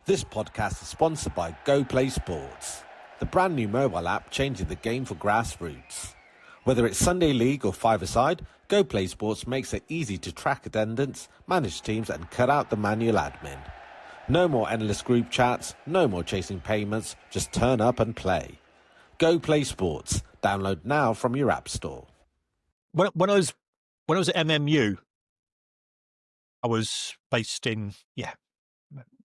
This podcast is sponsored by Go Play Sports, the brand new mobile app changing the game for grassroots. Whether it's Sunday League or five-a-side, Go Play Sports makes it easy to track attendance, manage teams and cut out the manual admin. No more endless group chats, no more chasing payments, just turn up and play. Go Play Sports. Download now from your app store. When I was at MMU, I was based in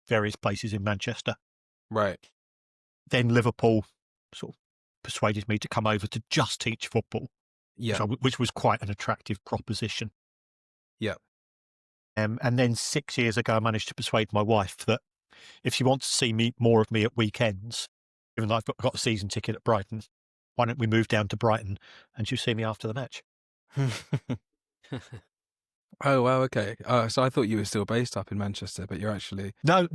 various places in Manchester. Right. Then Liverpool sort of persuaded me to come over to just teach football. Yeah. Which was quite an attractive proposition. Yeah. And then 6 years ago, I managed to persuade my wife that if she wants to see more of me at weekends, even though I've got a season ticket at Brighton, why don't we move down to Brighton and she'll see me after the match? Oh, wow, okay. So I thought you were still based up in Manchester, but you're actually... No,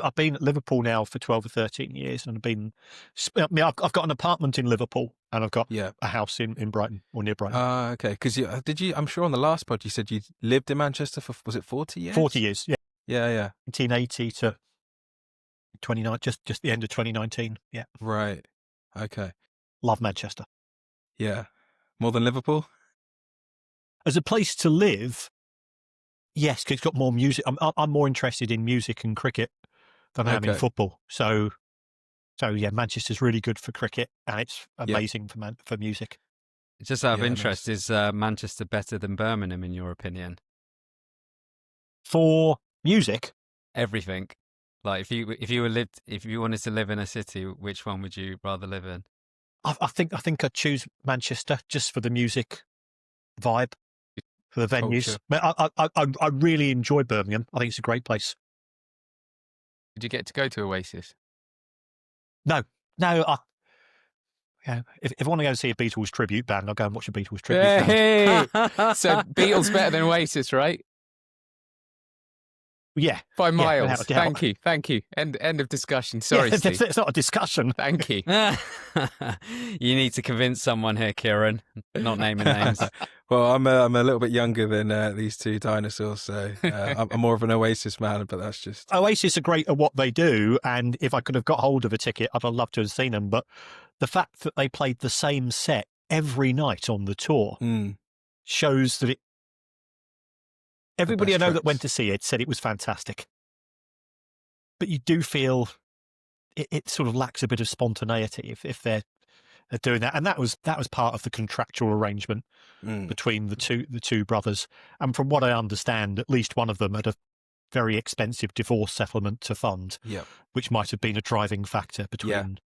I've been at Liverpool now for 12 or 13 years, and I've got an apartment in Liverpool, and I've got a house in Brighton, or near Brighton. Okay, because I'm sure on the last pod you said you lived in Manchester for, was it 40 years? 40 years, yeah. Yeah. 1980 to 29, just the end of 2019, yeah. Right, okay. Love Manchester. Yeah. More than Liverpool? As a place to live... Yes, because it's got more music. I'm more interested in music and cricket than I am in football. So yeah, Manchester's really good for cricket, and it's amazing for music. Just out of interest, is Manchester better than Birmingham in your opinion? For music, everything. Like if you wanted to live in a city, which one would you rather live in? I think I'd choose Manchester just for the music vibe. For the venues. I really enjoy Birmingham. I think it's a great place. Did you get to go to Oasis? No. If I want to go see a Beatles tribute band, I'll go and watch a Beatles tribute band. So Beatles better than Oasis, right? Yeah. By miles. Thank you. End of discussion. Sorry, Steve. It's not a discussion. Thank you. You need to convince someone here, Kieran. Not naming names. Well, I'm a little bit younger than these two dinosaurs, so I'm more of an Oasis man, but that's just... Oasis are great at what they do, and if I could have got hold of a ticket, I'd have loved to have seen them, but the fact that they played the same set every night on the tour shows that everybody I know that went to see it said it was fantastic. But you do feel it sort of lacks a bit of spontaneity if they're doing that. And that was part of the contractual arrangement between the two brothers. And from what I understand, at least one of them had a very expensive divorce settlement to fund, which might have been a driving factor between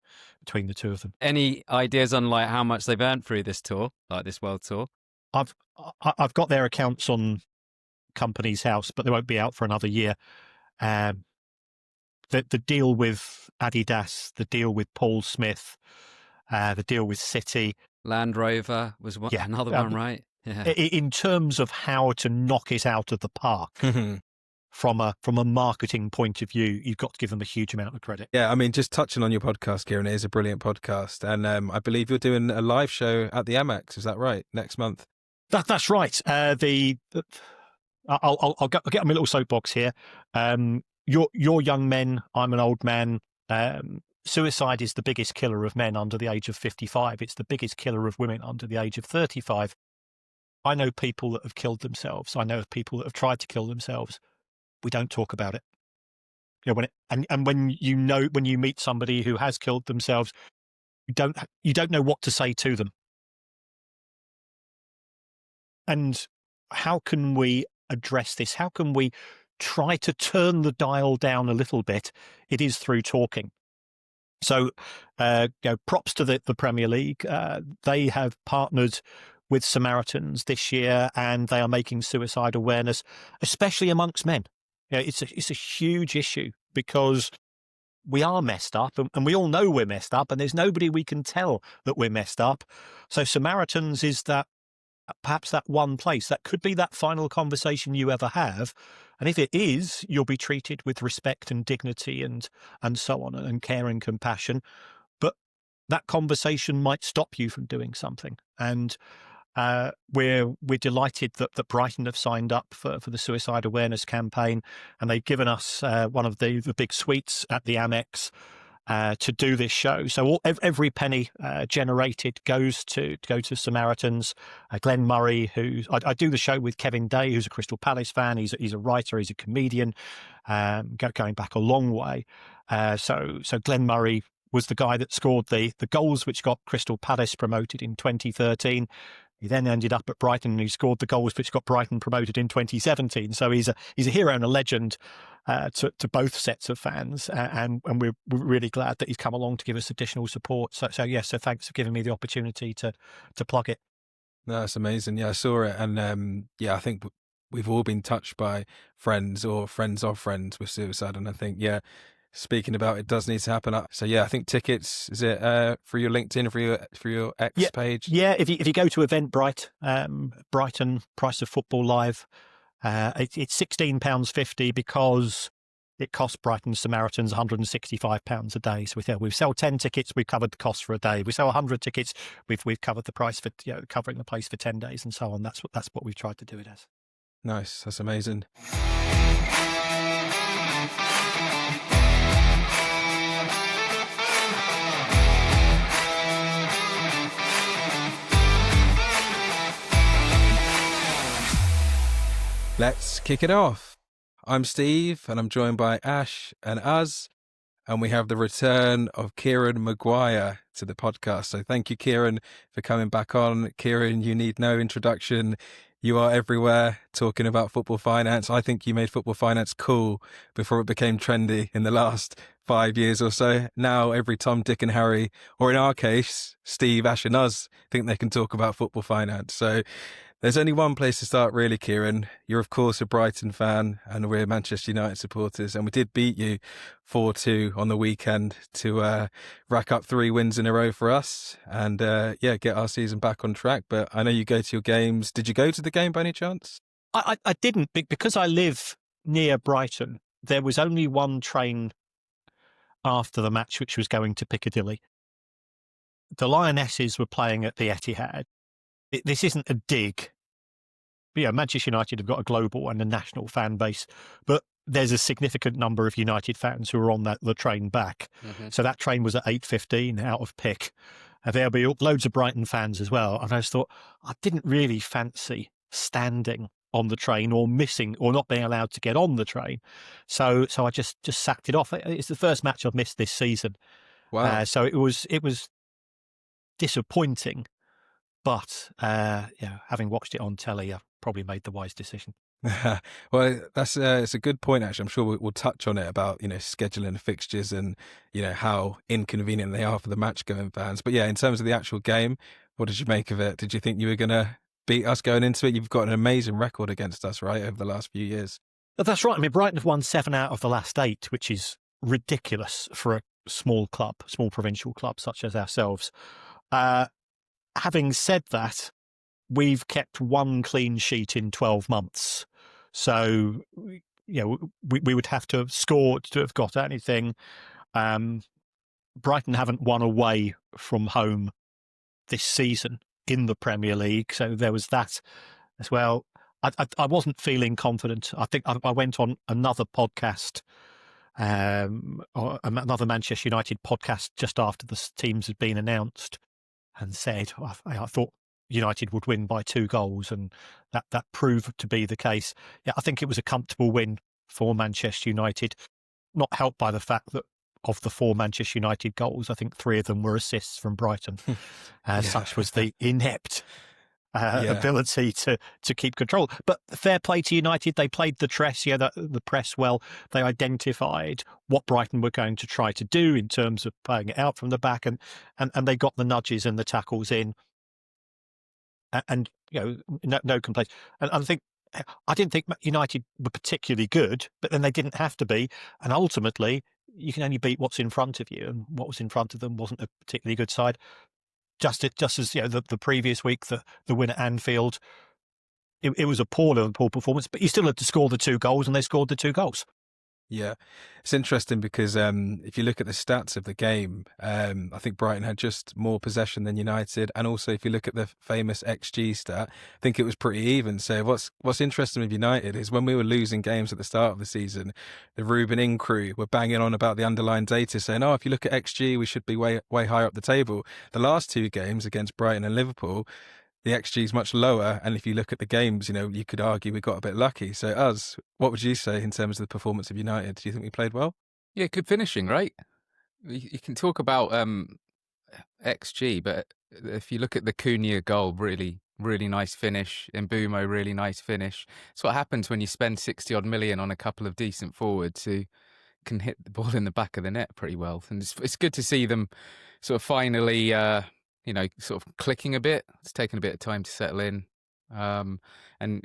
the two of them. Any ideas on like how much they've earned through this tour, like this world tour? I've got their accounts on Company's House, but they won't be out for another year. The deal with Adidas, the deal with Paul Smith, the deal with City, Land Rover was another one, right? Yeah. In terms of how to knock it out of the park, from a marketing point of view, you've got to give them a huge amount of credit. Yeah, I mean, just touching on your podcast, Kieran, it is a brilliant podcast, and I believe you're doing a live show at the Amex. Is that right? Next month. That's right. I'll get on my little soapbox here. You're young men. I'm an old man. Suicide is the biggest killer of men under the age of 55. It's the biggest killer of women under the age of 35. I know people that have killed themselves. I know of people that have tried to kill themselves. We don't talk about it. When you meet somebody who has killed themselves, you don't know what to say to them. And how can we address this? How can we try to turn the dial down a little bit? It is through talking. So, props to the Premier League. They have partnered with Samaritans this year, and they are making suicide awareness, especially amongst men. It's a huge issue because we are messed up, and we all know we're messed up, and there's nobody we can tell that we're messed up. So Samaritans is perhaps that one place that could be that final conversation you ever have. And if it is, you'll be treated with respect and dignity and so on, and care and compassion. But that conversation might stop you from doing something. And We're delighted that Brighton have signed up for the suicide awareness campaign, and they've given us one of the big suites at the Amex to do this show. So every penny generated goes to Samaritans. Glenn Murray, I do the show with Kevin Day, who's a Crystal Palace fan. He's a writer, he's a comedian, going back a long way. So Glenn Murray was the guy that scored the goals which got Crystal Palace promoted in 2013. He then ended up at Brighton and he scored the goals which got Brighton promoted in 2017. So he's a hero and a legend to both sets of fans, and we're really glad that he's come along to give us additional support. So thanks for giving me the opportunity to plug it. No, that's amazing. Yeah, I saw it, and I think we've all been touched by friends or friends of friends with suicide, and I think speaking about it does need to happen. So I think tickets, is it through your LinkedIn, for your X page? Yeah, if you go to Eventbrite, Brighton Price of Football Live, it's £16.50 because it costs Brighton Samaritans £165 a day. So we sell 10 tickets, we've covered the cost for a day. We sell 100 tickets, we've covered the price for covering the place for 10 days and so on. That's what we've tried to do it as. Nice, that's amazing. Let's kick it off. I'm Steve, and I'm joined by Ash and Uz, and we have the return of Kieran Maguire to the podcast. So thank you, Kieran, for coming back on. Kieran, you need no introduction. You are everywhere talking about football finance. I think you made football finance cool before it became trendy in the last 5 years or so. Now every Tom, Dick and Harry, or in our case, Steve, Ash and Uz, think they can talk about football finance. So there's only one place to start, really, Kieran. You're, of course, a Brighton fan, and we're Manchester United supporters, and we did beat you 4-2 on the weekend to rack up 3 wins in a row for us and, get our season back on track. But I know you go to your games. Did you go to the game by any chance? I didn't, because I live near Brighton. There was only one train after the match, which was going to Piccadilly. The Lionesses were playing at the Etihad. This isn't a dig. Manchester United have got a global and a national fan base, but there's a significant number of United fans who are on the train back. Mm-hmm. So that train was at 8:15 out of Pick. There'll be loads of Brighton fans as well. And I just thought, I didn't really fancy standing on the train or missing or not being allowed to get on the train. So I just sacked it off. It's the first match I've missed this season. Wow. So it was disappointing. But having watched it on telly, I've probably made the wise decision. Well, it's a good point, actually. I'm sure we'll touch on it about scheduling fixtures and how inconvenient they are for the match-going fans. But in terms of the actual game, what did you make of it? Did you think you were going to beat us going into it? You've got an amazing record against us, right, over the last few years. That's right. I mean, Brighton have won 7 out of the last 8, which is ridiculous for a small provincial club such as ourselves. Having said that, we've kept 1 clean sheet in 12 months. So, we would have to have scored to have got anything. Brighton haven't won away from home this season in the Premier League. So there was that as well. I wasn't feeling confident. I think I went on another podcast, or another Manchester United podcast just after the teams had been announced, and said I thought United would win by 2 goals, and that proved to be the case. I think it was a comfortable win for Manchester United, not helped by the fact that of the 4 Manchester United goals, I think 3 of them were assists from Brighton. Such was the inept ability to keep control. But fair play to United. They played the press well. They identified what Brighton were going to try to do in terms of playing it out from the back, and they got the nudges and the tackles in. And no complaints. And I didn't think United were particularly good, but then they didn't have to be. And ultimately, you can only beat what's in front of you, and what was in front of them wasn't a particularly good side. Just as the previous week, the win at Anfield, it was a poor performance, but you still had to score the 2 goals, and they scored the 2 goals. Yeah, it's interesting because if you look at the stats of the game, I think Brighton had just more possession than United, and also if you look at the famous XG stat, I think it was pretty even. So what's interesting with United is when we were losing games at the start of the season, the Ruben In crew were banging on about the underlying data, saying, "Oh, if you look at XG, we should be way higher up the table." The last two games against Brighton and Liverpool, the XG is much lower. And if you look at the games, you could argue we got a bit lucky. So what would you say in terms of the performance of United? Do you think we played well? Yeah, good finishing, right? You can talk about XG, but if you look at the Cunha goal, really, really nice finish. Mbumo, really nice finish. It's what happens when you spend 60 odd million on a couple of decent forwards who can hit the ball in the back of the net pretty well. And it's good to see them sort of finally, sort of clicking a bit. It's taken a bit of time to settle in. And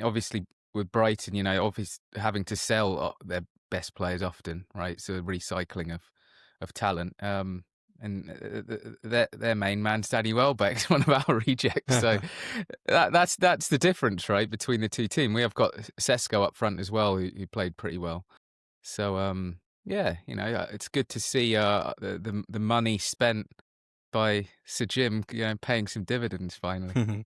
obviously with Brighton, obviously having to sell their best players often, right? So recycling of talent. And their main man's Danny Welbeck's one of our rejects. So that's the difference, right, between the two teams. We have got Sesko up front as well, who played pretty well. So it's good to see the money spent by Sir Jim, paying some dividends finally.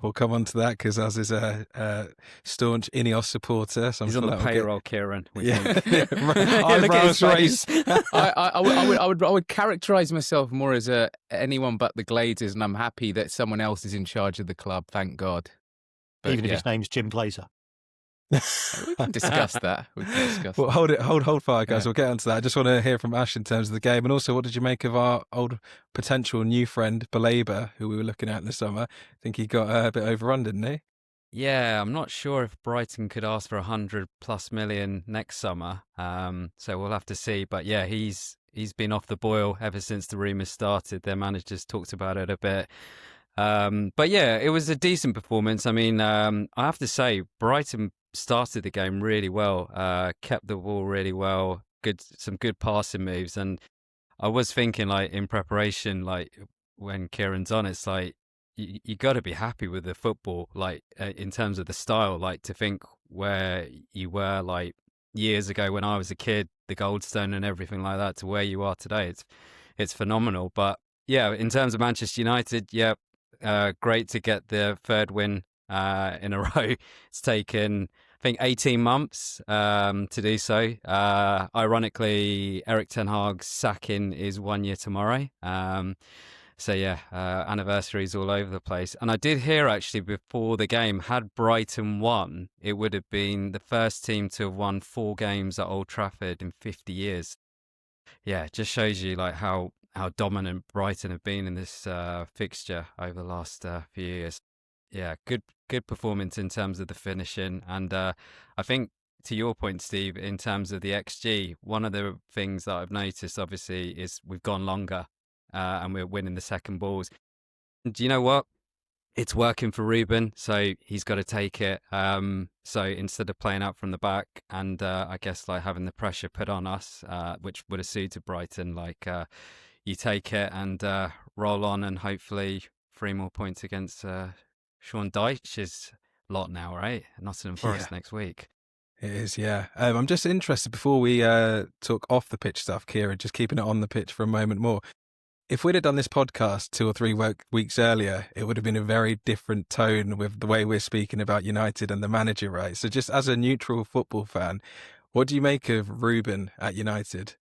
We'll come on to that because Az is a staunch INEOS supporter. So He's on the payroll, Kieran. Yeah, Look at his face. I would characterise myself more as anyone but the Glazers, and I'm happy that someone else is in charge of the club. Thank God. But, Even if his name's Jim Glazer. We can discuss that. Well, hold fire, guys. We'll get onto that. I just want to hear from Ash in terms of the game, and also what did you make of our old potential new friend Baleba, who we were looking at in the summer? I think he got a bit overrun, didn't he? Yeah, I'm not sure if Brighton could ask for 100+ million next summer. So we'll have to see. But yeah, he's been off the boil ever since the rumours started. Their managers talked about it a bit. But yeah, it was a decent performance. I mean, I have to say, Brighton started the game really well, kept the ball really well, some good passing moves. And I was thinking, like, in preparation, like when Kieran's on, it's like you got to be happy with the football, like in terms of the style, like to think where you were like years ago when I was a kid, the Goldstone and everything like that, to where you are today. It's phenomenal. But yeah, in terms of Manchester United, yeah, great to get the third win in a row. It's taken, I think, 18 months to do so. Ironically, Eric Ten Hag's sacking is 1 year tomorrow. So yeah, anniversaries all over the place. And I did hear actually before the game, had Brighton won, it would have been the first team to have won 4 games at Old Trafford in 50 years. Yeah, it just shows you like how dominant Brighton have been in this fixture over the last few years. Yeah, good performance in terms of the finishing. And I think, to your point, Steve, in terms of the XG, one of the things that I've noticed, obviously, is we've gone longer and we're winning the second balls. Do you know what? It's working for Ruben, so he's got to take it. So instead of playing out from the back and I guess like having the pressure put on us, which would have suited Brighton, like you take it and roll on, and hopefully 3 more points against Sean Dyche's lot now, right? Nottingham Forest next week. It is, yeah. I'm just interested, before we talk off the pitch stuff, Kieran, just keeping it on the pitch for a moment more. If we'd have done this podcast 2 or 3 weeks earlier, it would have been a very different tone with the way we're speaking about United and the manager, right? So just as a neutral football fan, what do you make of Ruben at United?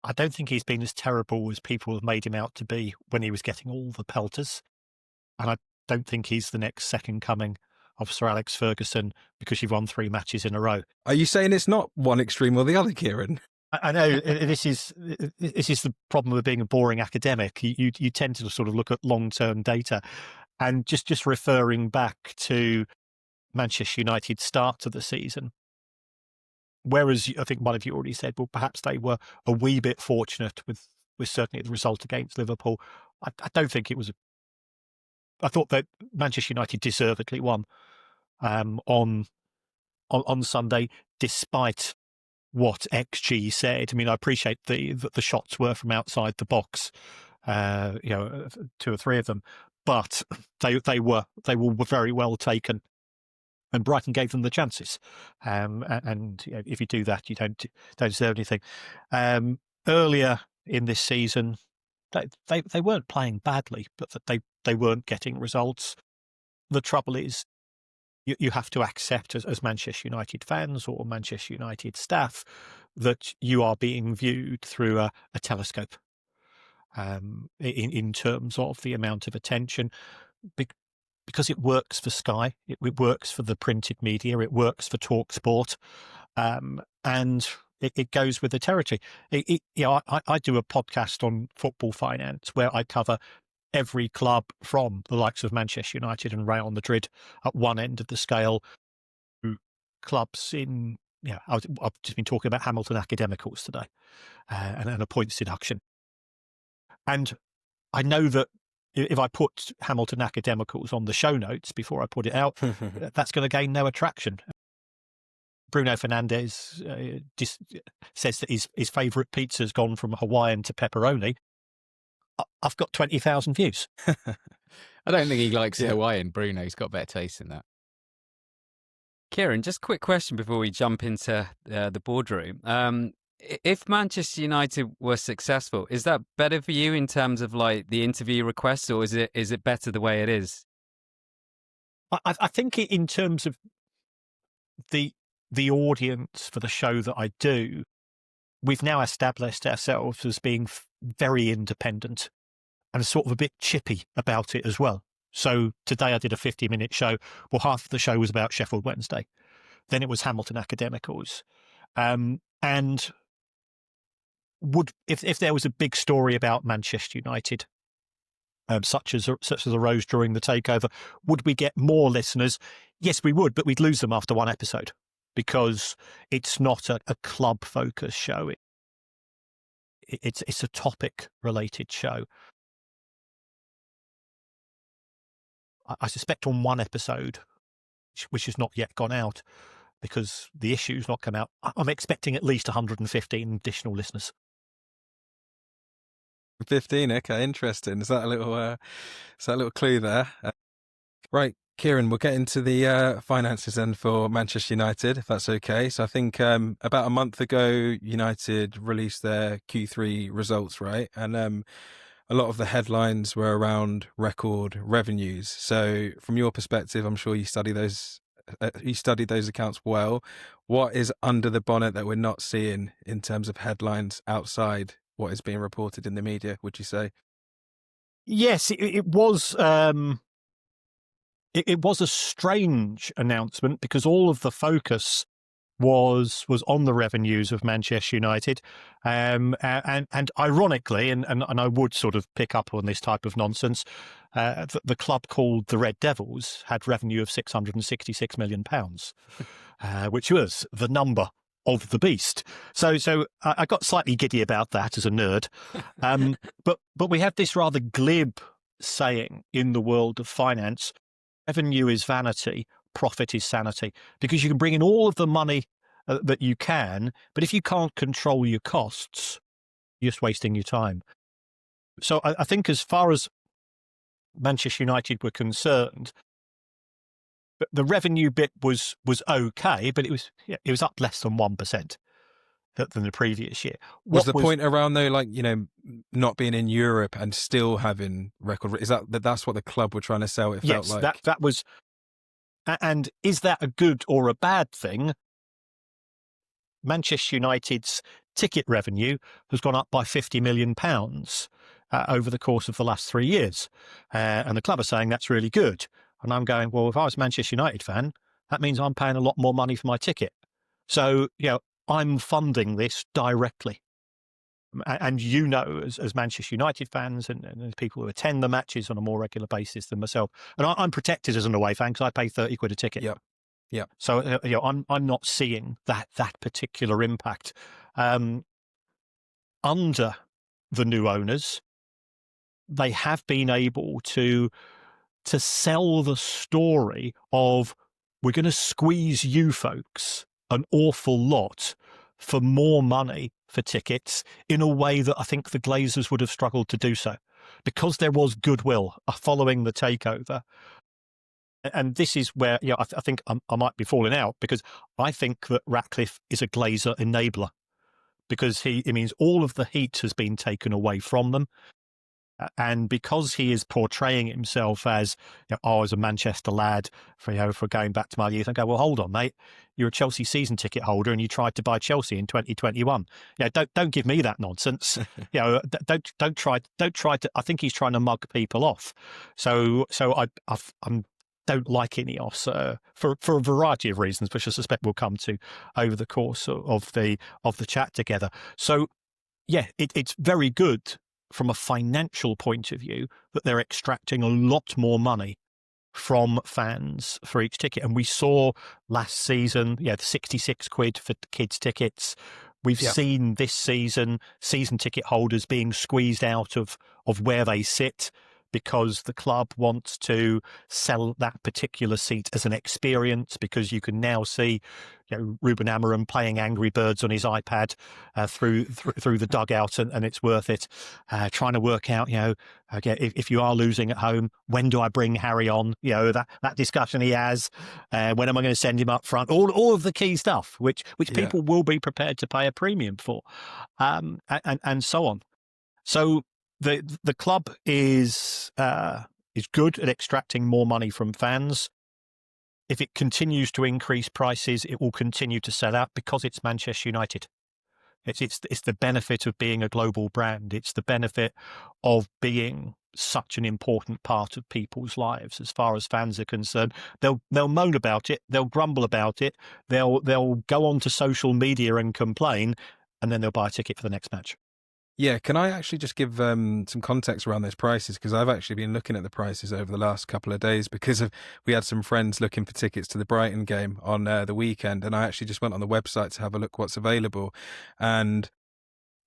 I don't think he's been as terrible as people have made him out to be when he was getting all the pelters. And I don't think he's the next second coming of Sir Alex Ferguson because you've won 3 matches in a row. Are you saying it's not one extreme or the other, Kieran? I know this is the problem with being a boring academic. You tend to sort of look at long-term data, and just referring back to Manchester United's start to the season. Whereas I think one of you already said, well, perhaps they were a wee bit fortunate with certainly the result against Liverpool. I don't think it was. I thought that Manchester United deservedly won on Sunday, despite what XG said. I mean, I appreciate that the shots were from outside the box, 2 or 3 of them, but they were very well taken. and Brighton gave them the chances. And if you do that, you don't deserve anything. Earlier in this season, they weren't playing badly, but that they weren't getting results. The trouble is, you have to accept as Manchester United fans or Manchester United staff that you are being viewed through a telescope in terms of the amount of attention, because it works for Sky, it works for the printed media, it works for TalkSport, and it goes with the territory. I do a podcast on football finance where I cover every club from the likes of Manchester United and Real Madrid at one end of the scale to clubs in, I've just been talking about Hamilton Academicals today and a points deduction. And I know that if I put Hamilton Academicals on the show notes before I put it out, that's going to gain no attraction. Bruno Fernandes says that his favourite pizza has gone from Hawaiian to pepperoni. I've got 20,000 views. I don't think he likes Hawaiian, Bruno. He's got better taste than that. Kieran, just a quick question before we jump into the boardroom. If Manchester United were successful, is that better for you in terms of like the interview requests, or is it better the way it is? I think in terms of the audience for the show that I do, we've now established ourselves as being very independent and sort of a bit chippy about it as well. So today I did a 50-minute show. Well, half of the show was about Sheffield Wednesday. Then it was Hamilton Academicals. And if there was a big story about Manchester United, such as arose during the takeover, would we get more listeners? Yes, we would, but we'd lose them after one episode because it's not a club-focused show. It's a topic-related show. I suspect on one episode, which has not yet gone out because the issue's not come out, I'm expecting at least 115 additional listeners. 15, okay, interesting. Is that a little clue there? Right, Kieran, we'll get into the finances then for Manchester United, if that's okay. So I think about a month ago, United released their Q3 results, right? And a lot of the headlines were around record revenues. So from your perspective, I'm sure you studied those accounts well. What is under the bonnet that we're not seeing in terms of headlines outside what is being reported in the media, would you say? Yes, it was. It was a strange announcement because all of the focus was on the revenues of Manchester United, and ironically, and I would sort of pick up on this type of nonsense. The club called the Red Devils had revenue of £666 million, which was the number of the beast. So I got slightly giddy about that as a nerd. But we have this rather glib saying in the world of finance: revenue is vanity, profit is sanity, because you can bring in all of the money that you can, but if you can't control your costs, you're just wasting your time. So I think as far as Manchester United were concerned, the revenue bit was okay, but it was up less than 1% than the previous year. Was the point around though, like, not being in Europe and still having record? Is that's what the club were trying to sell? It felt like that was. And is that a good or a bad thing? Manchester United's ticket revenue has gone up by £50 million over the course of the last 3 years, and the club are saying that's really good. And I'm going, well, if I was a Manchester United fan, that means I'm paying a lot more money for my ticket. So, I'm funding this directly. And as Manchester United fans and as people who attend the matches on a more regular basis than myself, and I'm protected as an away fan because I pay £30 a ticket. Yeah. So I'm not seeing that particular impact. Under the new owners, they have been able to sell the story of, we're going to squeeze you folks an awful lot for more money for tickets in a way that I think the Glazers would have struggled to do so, because there was goodwill following the takeover. And this is where I think I might be falling out, because I think that Ratcliffe is a Glazer enabler, because it means all of the heat has been taken away from them. And because he is portraying himself as, as a Manchester lad for going back to my youth, I go, well, hold on, mate, you're a Chelsea season ticket holder and you tried to buy Chelsea in 2021. Don't give me that nonsense. Don't try to. I think he's trying to mug people off. So I'm don't like INEOS for a variety of reasons, which I suspect we'll come to over the course of the chat together. So yeah, it's very good from a financial point of view that they're extracting a lot more money from fans for each ticket. And we saw last season, the 66 quid for kids' tickets. We've seen this season ticket holders being squeezed out of where they sit, because the club wants to sell that particular seat as an experience, because you can now see Ruben Amorim playing Angry Birds on his iPad through the dugout, and it's worth it. Trying to work out, if you are losing at home, when do I bring Harry on? That discussion he has. When am I going to send him up front? All of the key stuff, which people will be prepared to pay a premium for, and so on. So the club is good at extracting more money from fans. If it continues to increase prices, it will continue to sell out, because it's Manchester United. It's the benefit of being a global brand. It's the benefit of being such an important part of people's lives as far as fans are concerned. They'll moan about it, they'll grumble about it, they'll go onto social media and complain, and then they'll buy a ticket for the next match. Yeah, can I actually just give some context around those prices? Because I've actually been looking at the prices over the last couple of days, because we had some friends looking for tickets to the Brighton game on the weekend, and I actually just went on the website to have a look what's available. And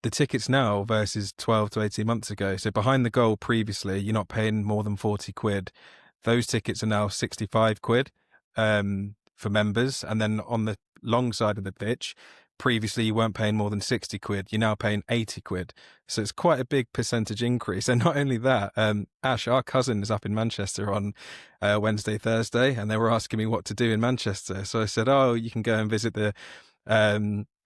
the tickets now versus 12 to 18 months ago. So behind the goal previously, you're not paying more than 40 quid. Those tickets are now 65 quid for members. And then on the long side of the pitch, previously you weren't paying more than 60 quid. You're now paying 80 quid. So it's quite a big percentage increase. And not only that, Ash, our cousin, is up in Manchester on Wednesday, Thursday, and they were asking me what to do in Manchester. So I said, you can go and visit the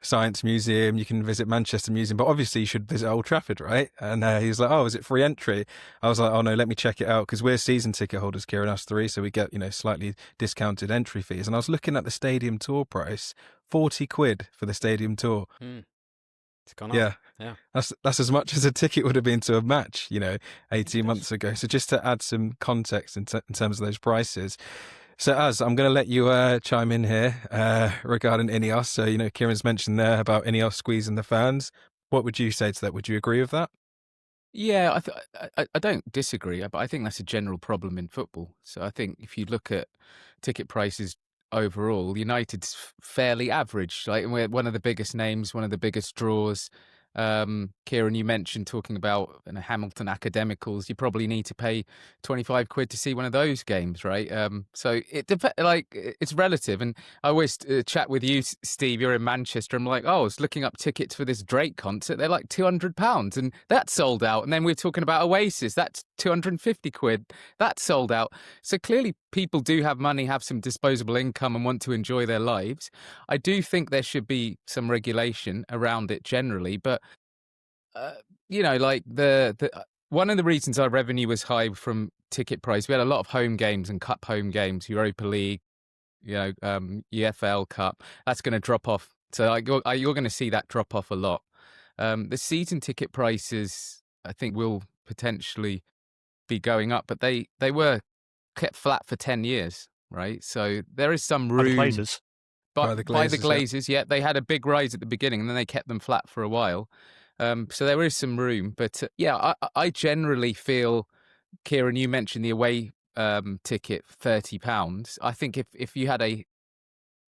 Science Museum, you can visit Manchester Museum, but obviously you should visit Old Trafford, right? And he was like, is it free entry? I was like, no, let me check it out, because we're season ticket holders, Kieran, us three, so we get, slightly discounted entry fees. And I was looking at the stadium tour price, 40 quid for the stadium tour. It's gone up. Yeah. That's as much as a ticket would have been to a match, 18 months ago. So just to add some context in terms of those prices. So, I'm going to let you chime in here regarding INEOS. So, Kieran's mentioned there about INEOS squeezing the fans. What would you say to that? Would you agree with that? Yeah, I don't disagree, but I think that's a general problem in football. So I think if you look at ticket prices overall, United's fairly average. Like, we're one of the biggest names, one of the biggest draws. Kieran, you mentioned talking about Hamilton Academicals. You probably need to pay 25 quid to see one of those games, right? So it's relative. And I always chat with you, Steve. You're in Manchester. I'm like, I was looking up tickets for this Drake concert. They're like £200, and that's sold out. And then we're talking about Oasis. That's 250 quid. That's sold out. So clearly, people do have money, have some disposable income, and want to enjoy their lives. I do think there should be some regulation around it generally, but the one of the reasons our revenue was high from ticket price, we had a lot of home games and cup home games, Europa League, EFL Cup. That's going to drop off. So you're going to see that drop off a lot. The season ticket prices, I think, will potentially be going up, but they were kept flat for 10 years, right? So there is some room. By the Glazers. By the Glazers, yeah. They had a big rise at the beginning, and then they kept them flat for a while. So there is some room. But I generally feel, Kieran, you mentioned the away ticket, £30. I think if you had a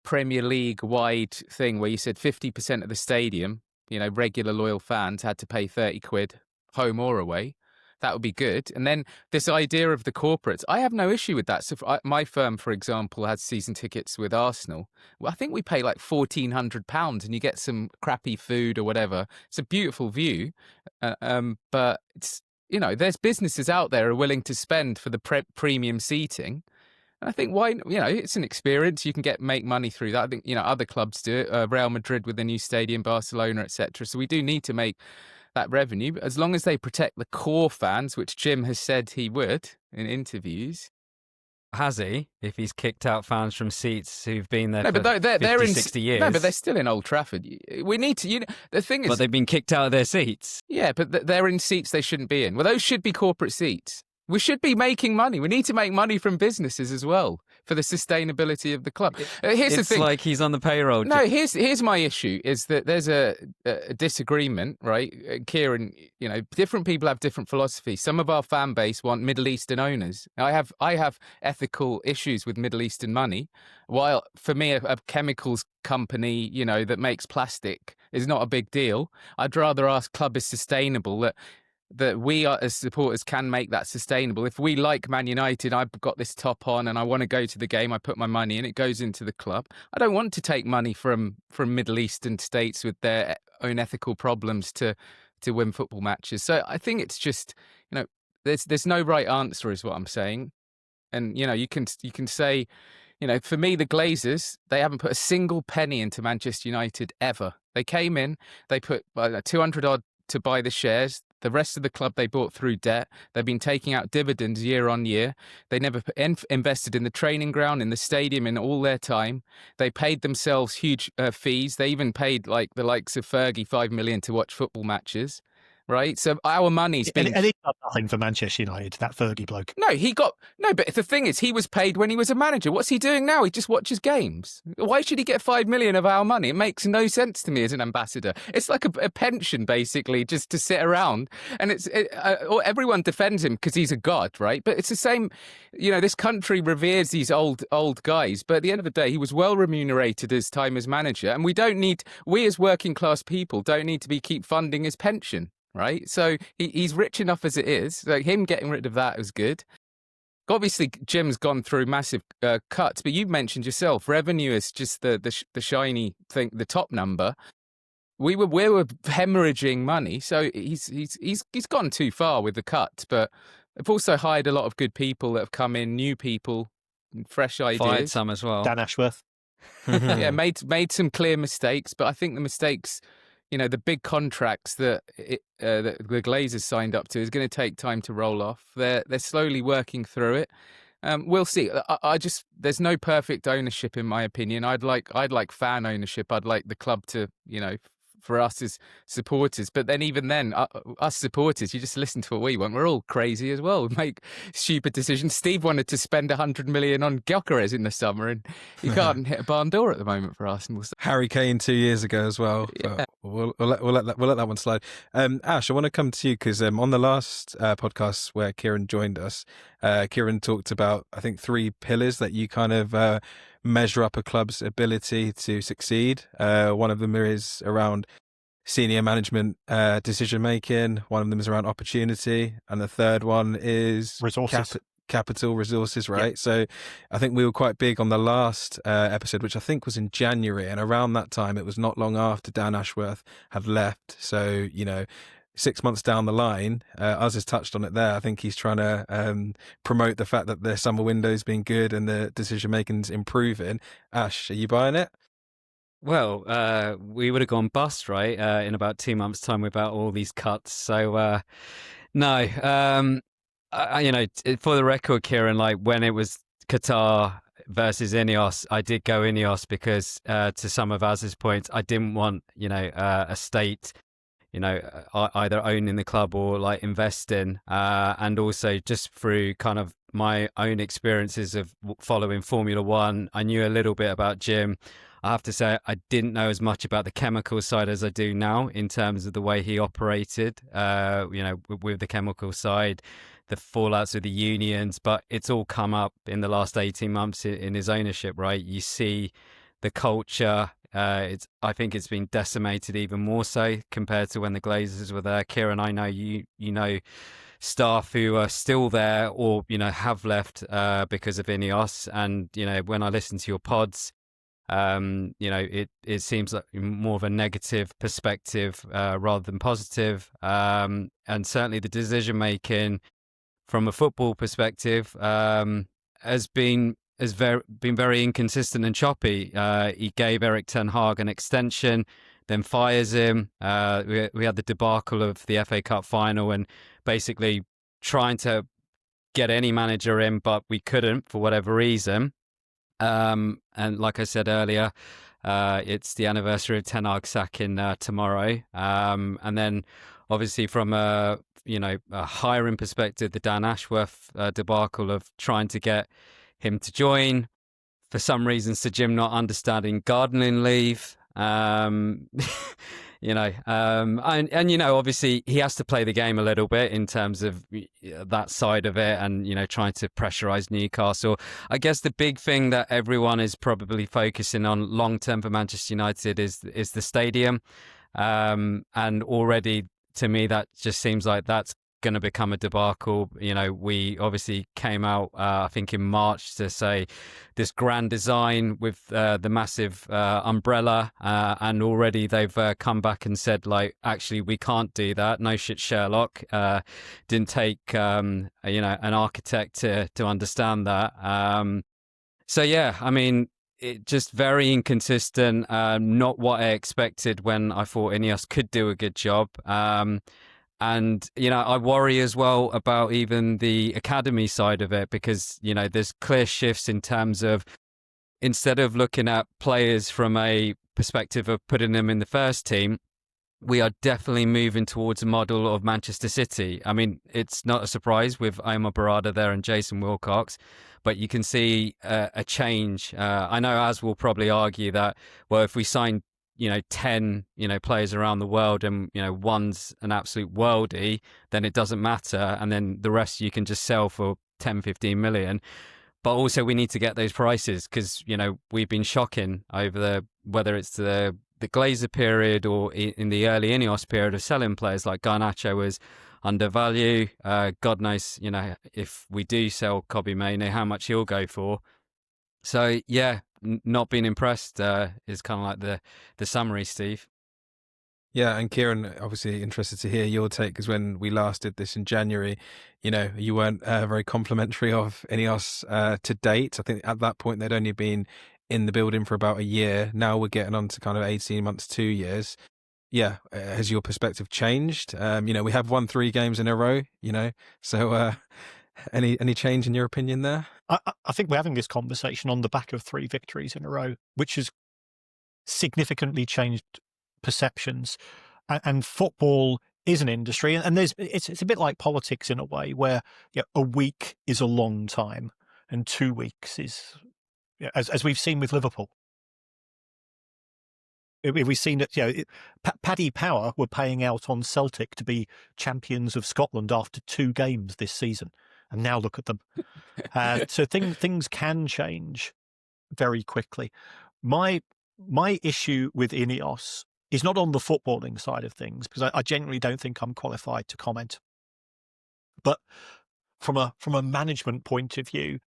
Premier League wide thing where you said 50% of the stadium, regular loyal fans had to pay 30 quid, home or away, that would be good. And then this idea of the corporates, I have no issue with that. So my firm, for example, has season tickets with Arsenal. Well, I think we pay like £1,400 and you get some crappy food or whatever. It's a beautiful view. But it's, there's businesses out there who are willing to spend for the premium seating. And I think it's an experience. You can make money through that. I think, other clubs do it. Real Madrid with the new stadium, Barcelona, etc. So we do need to make that revenue, but as long as they protect the core fans, which Jim has said he would in interviews. Has he? If he's kicked out fans from seats who've been there No, for but they're 50, in 60 years. No, but they're still in Old Trafford. We need to. The thing is, But they've been kicked out of their seats. yeah, but they're in seats they shouldn't be in. Well, those should be corporate seats. We should be making money. We need to make money from businesses as well for the sustainability of the club. Here's the thing. It's like he's on the payroll. No, here's my issue is that there's a disagreement, right? Kieran, different people have different philosophies. Some of our fan base want Middle Eastern owners. I have ethical issues with Middle Eastern money, while for me a chemicals company, that makes plastic is not a big deal. I'd rather our club is sustainable, that we are, as supporters, can make that sustainable. If we like Man United, I've got this top on and I want to go to the game, I put my money in, it goes into the club. I don't want to take money from Middle Eastern states with their own ethical problems to win football matches. So I think it's just, there's no right answer is what I'm saying. And, you can say, for me, the Glazers, they haven't put a single penny into Manchester United ever. They came in, they put 200 odd to buy the shares. The rest of the club they bought through debt. They've been taking out dividends year on year. They never invested in the training ground, in the stadium, in all their time. They paid themselves huge fees. They even paid the likes of Fergie $5 million to watch football matches. Right, so our money's been. And he got nothing for Manchester United. That Fergie bloke. But the thing is, he was paid when he was a manager. What's he doing now? He just watches games. Why should he get $5 million of our money? It makes no sense to me as an ambassador. It's like a pension, basically, just to sit around. And everyone defends him because he's a god, right? But it's the same. This country reveres these old guys. But at the end of the day, he was well remunerated his time as manager, and we as working class people don't need to keep funding his pension. Right, so he's rich enough as it is. So him getting rid of that is good. Obviously, Jim's gone through massive cuts, but you mentioned yourself, revenue is just the shiny thing, the top number. We were hemorrhaging money, so he's gone too far with the cut. But they've also hired a lot of good people that have come in, new people, fresh ideas. Fired some as well. Dan Ashworth. Yeah, made some clear mistakes, but I think the mistakes. The big contracts that the Glazers signed up to is going to take time to roll off. They're slowly working through it. We'll see. There's no perfect ownership in my opinion. I'd like fan ownership. I'd like the club to, for us as supporters. But then even then, us supporters, you just listen to what we want. We're all crazy as well. We make stupid decisions. Steve wanted to spend 100 million on Gyökeres in the summer, and he can't hit a barn door at the moment for Arsenal. Harry Kane 2 years ago as well. Yeah. We'll let that one slide. Ash, I want to come to you because on the last podcast where Kieran joined us, Kieran talked about, I think, 3 pillars that you kind of measure up a club's ability to succeed. One of them is around senior management decision making. One of them is around opportunity, and the third one is Resources. Capital resources, right? Yep. So I think we were quite big on the last episode, which I think was in January, and around that time it was not long after Dan Ashworth had left. So 6 months down the line, Uz has touched on it there. I think he's trying to promote the fact that the summer window's been good and the decision making's improving. Ash, are you buying it? Well, we would have gone bust, right, in about 2 months' time without all these cuts. So, no. For the record, Kieran, when it was Qatar versus INEOS, I did go INEOS because, to some of Az's points, I didn't want, a state, either owning the club or investing, and also just through kind of my own experiences of following Formula One, I knew a little bit about Jim. I have to say, I didn't know as much about the chemical side as I do now in terms of the way he operated, with the chemical side, the fallouts with the unions, but it's all come up in the last 18 months in his ownership, right? You see the culture. I think it's been decimated even more so compared to when the Glazers were there. Kieran, I know you know staff who are still there or, have left because of INEOS. And, when I listen to your pods, it seems like more of a negative perspective rather than positive. And certainly the decision making from a football perspective has been has been very inconsistent and choppy. He gave Erik ten Hag an extension, then fires him. We had the debacle of the FA Cup final and basically trying to get any manager in, but we couldn't for whatever reason. And like I said earlier, it's the anniversary of Ten Hag sacking tomorrow. And then obviously from a hiring perspective, the Dan Ashworth debacle of trying to get him to join. For some reason, Sir Jim not understanding gardening leave. And obviously he has to play the game a little bit in terms of that side of it, and trying to pressurize Newcastle. I guess the big thing that everyone is probably focusing on long term for Manchester United is the stadium, and already to me that just seems like that's going to become a debacle. We obviously came out I think in March to say this grand design with the massive umbrella, and already they've come back and said, like, actually we can't do that. No shit, Sherlock. Didn't take an architect to understand that. So yeah, I mean, it just very inconsistent. Not what I expected when I thought INEOS could do a good job. And, I worry as well about even the academy side of it, because, there's clear shifts in terms of, instead of looking at players from a perspective of putting them in the first team, we are definitely moving towards a model of Manchester City. I mean, it's not a surprise with Omar Barada there and Jason Wilcox, but you can see a change. I know Az will probably argue that, well, if we sign 10 players around the world and one's an absolute worldie, then it doesn't matter, and then the rest you can just sell for 10-15 million. But also we need to get those prices, because we've been shocking over whether it's the Glazer period or in the early INEOS period of selling players. Like Garnacho was undervalued. God knows if we do sell Kobbie Mainoo how much he'll go for. So yeah, not being impressed is kind of like the summary, Steve. Yeah, and Kieran, obviously interested to hear your take, because when we last did this in January, you weren't very complimentary of INEOS to date. I think at that point they'd only been in the building for about a year. Now we're getting on to kind of 18 months, 2 years. Yeah, has your perspective changed? We have won 3 games in a row, so any change in your opinion there? I think we're having this conversation on the back of 3 victories in a row, which has significantly changed perceptions. And football is an industry, and it's a bit like politics in a way, where a week is a long time and 2 weeks is, as we've seen with Liverpool. We've seen that Paddy Power were paying out on Celtic to be champions of Scotland after 2 games this season, and now look at them. So things can change very quickly. My issue with INEOS is not on the footballing side of things, because I genuinely don't think I'm qualified to comment. But from a management point of view,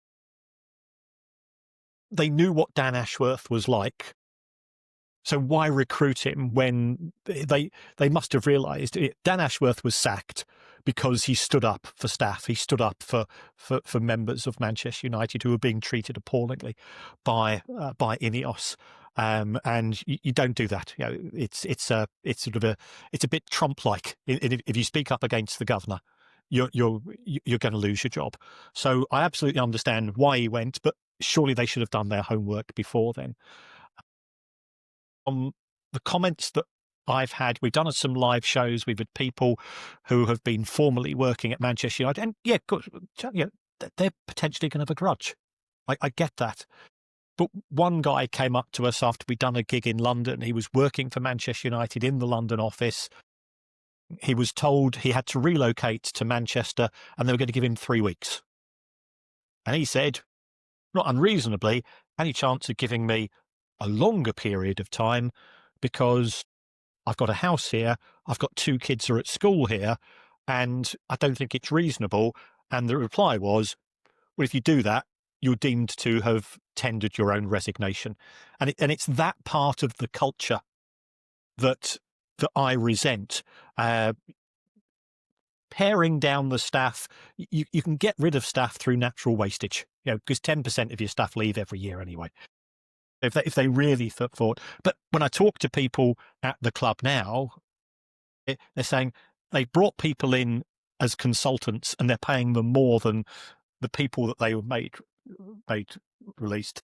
they knew what Dan Ashworth was like. So why recruit him when they must have realised Dan Ashworth was sacked because he stood up for staff. He stood up for members of Manchester United who were being treated appallingly by INEOS. And you don't do that. It's a bit Trump-like. If you speak up against the governor, you're going to lose your job. So I absolutely understand why he went, but surely they should have done their homework before then. The comments that I've had, we've done some live shows. We've had people who have been formerly working at Manchester United, and they're potentially going to have a grudge. I get that. But one guy came up to us after we'd done a gig in London. He was working for Manchester United in the London office. He was told he had to relocate to Manchester and they were going to give him 3 weeks. And he said, not unreasonably, any chance of giving me a longer period of time, because I've got a house here, I've got 2 kids who are at school here, and I don't think it's reasonable. And the reply was, well, if you do that, you're deemed to have tendered your own resignation. And it's that part of the culture that I resent. paring down the staff. You can get rid of staff through natural wastage, because 10% of your staff leave every year anyway. If they really thought. But when I talk to people at the club now, they're saying they brought people in as consultants and they're paying them more than the people that they were made released.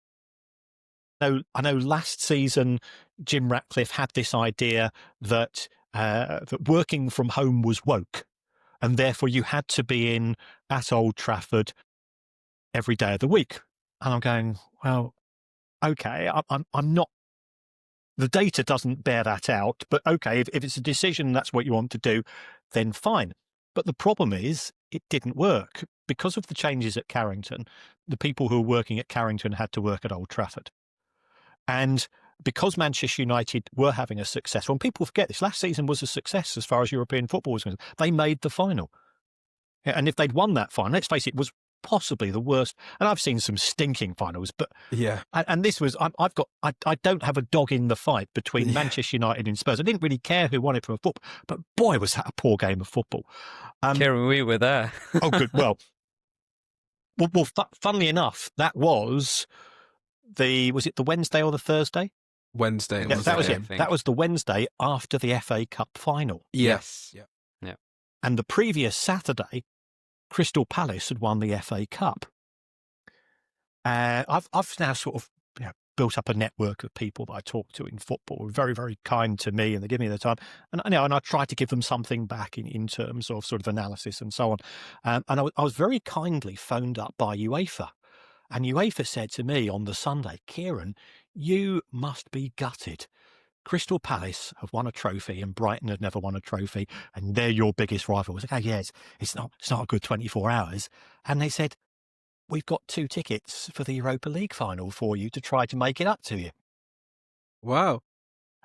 I know last season Jim Ratcliffe had this idea that that working from home was woke, and therefore you had to be in at Old Trafford every day of the week. And I'm going, well, okay, I'm not. The data doesn't bear that out, but okay, if it's a decision that's what you want to do, then fine. But the problem is it didn't work because of the changes at Carrington. The people who were working at Carrington had to work at Old Trafford. And because Manchester United were having a successful, and people forget this, last season was a success as far as European football was concerned. They made the final. And if they'd won that final, let's face it, was possibly the worst. And I've seen some stinking finals, but yeah. And this was, I don't have a dog in the fight between Manchester United and Spurs. I didn't really care who won it from a football, but boy, was that a poor game of football. Kieran, we were there. Oh, good. Well, funnily enough, that was it the Wednesday or the Thursday? Wednesday. Yeah, that was it. That was the Wednesday after the FA Cup final. Yes. Yeah. And the previous Saturday, Crystal Palace had won the FA Cup. I've now sort of built up a network of people that I talk to in football who are very, very kind to me, and they give me their time. And I try to give them something back in terms of sort of analysis and so on. And I was very kindly phoned up by UEFA. And UEFA said to me on the Sunday, Kieran, you must be gutted. Crystal Palace have won a trophy and Brighton had never won a trophy, and they're your biggest rival. I was like, oh, yes, it's not a good 24 hours. And they said, we've got 2 tickets for the Europa League final for you to try to make it up to you. Wow.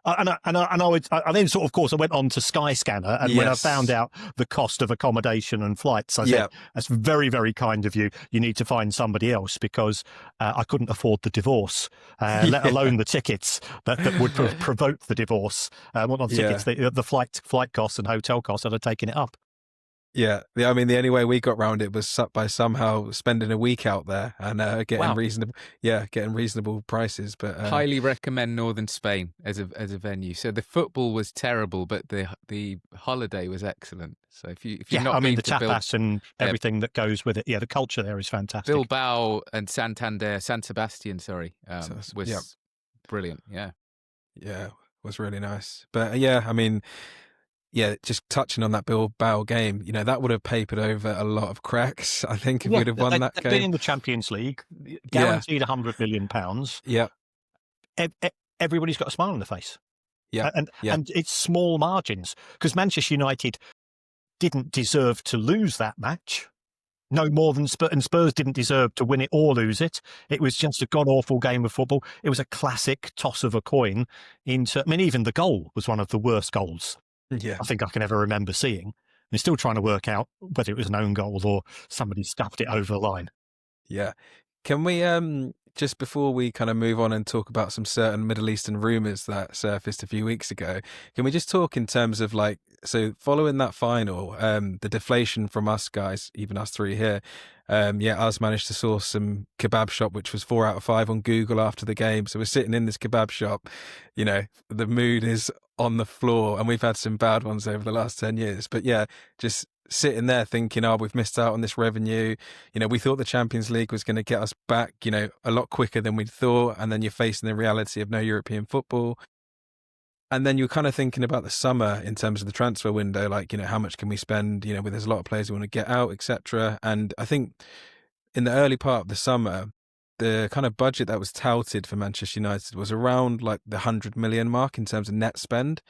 And I then sort of course I went on to Skyscanner, and when I found out the cost of accommodation and flights, I said, that's very, very kind of you. You need to find somebody else, because I couldn't afford the divorce, let alone the tickets that would provoke the divorce. Well, not the tickets, the flight costs and hotel costs, I'd have taken it up. Yeah, I mean, the only way we got round it was by somehow spending a week out there and getting reasonable prices. But highly recommend Northern Spain as a venue. So the football was terrible, but the holiday was excellent. So if you're not, the tapas and everything that goes with it. Yeah, the culture there is fantastic. Bilbao and San Sebastian, was brilliant. Yeah, it was really nice. But I mean. Yeah, just touching on that Bilbao game, that would have papered over a lot of cracks, I think, if we'd have won that game. Been in the Champions League, guaranteed £100 million. Yeah. Everybody's got a smile on their face. Yeah. And it's small margins, because Manchester United didn't deserve to lose that match. No more than Spurs, and Spurs didn't deserve to win it or lose it. It was just a god-awful game of football. It was a classic toss of a coin. Even the goal was one of the worst goals I think I can ever remember seeing. I'm still trying to work out whether it was an own goal or somebody stuffed it over the line. Yeah. Can we, just before we kind of move on and talk about some certain Middle Eastern rumours that surfaced a few weeks ago, can we just talk in terms of so following that final, the deflation from us guys, even us 3 here, us managed to source some kebab shop, which was 4 out of 5 on Google after the game. So we're sitting in this kebab shop, the mood is on the floor, and we've had some bad ones over the last 10 years. But just sitting there thinking, we've missed out on this revenue. We thought the Champions League was going to get us back, a lot quicker than we'd thought. And then you're facing the reality of no European football. And then you're kind of thinking about the summer in terms of the transfer window, how much can we spend, where there's a lot of players who want to get out, etc. And I think in the early part of the summer, the kind of budget that was touted for Manchester United was around the 100 million mark in terms of net spend.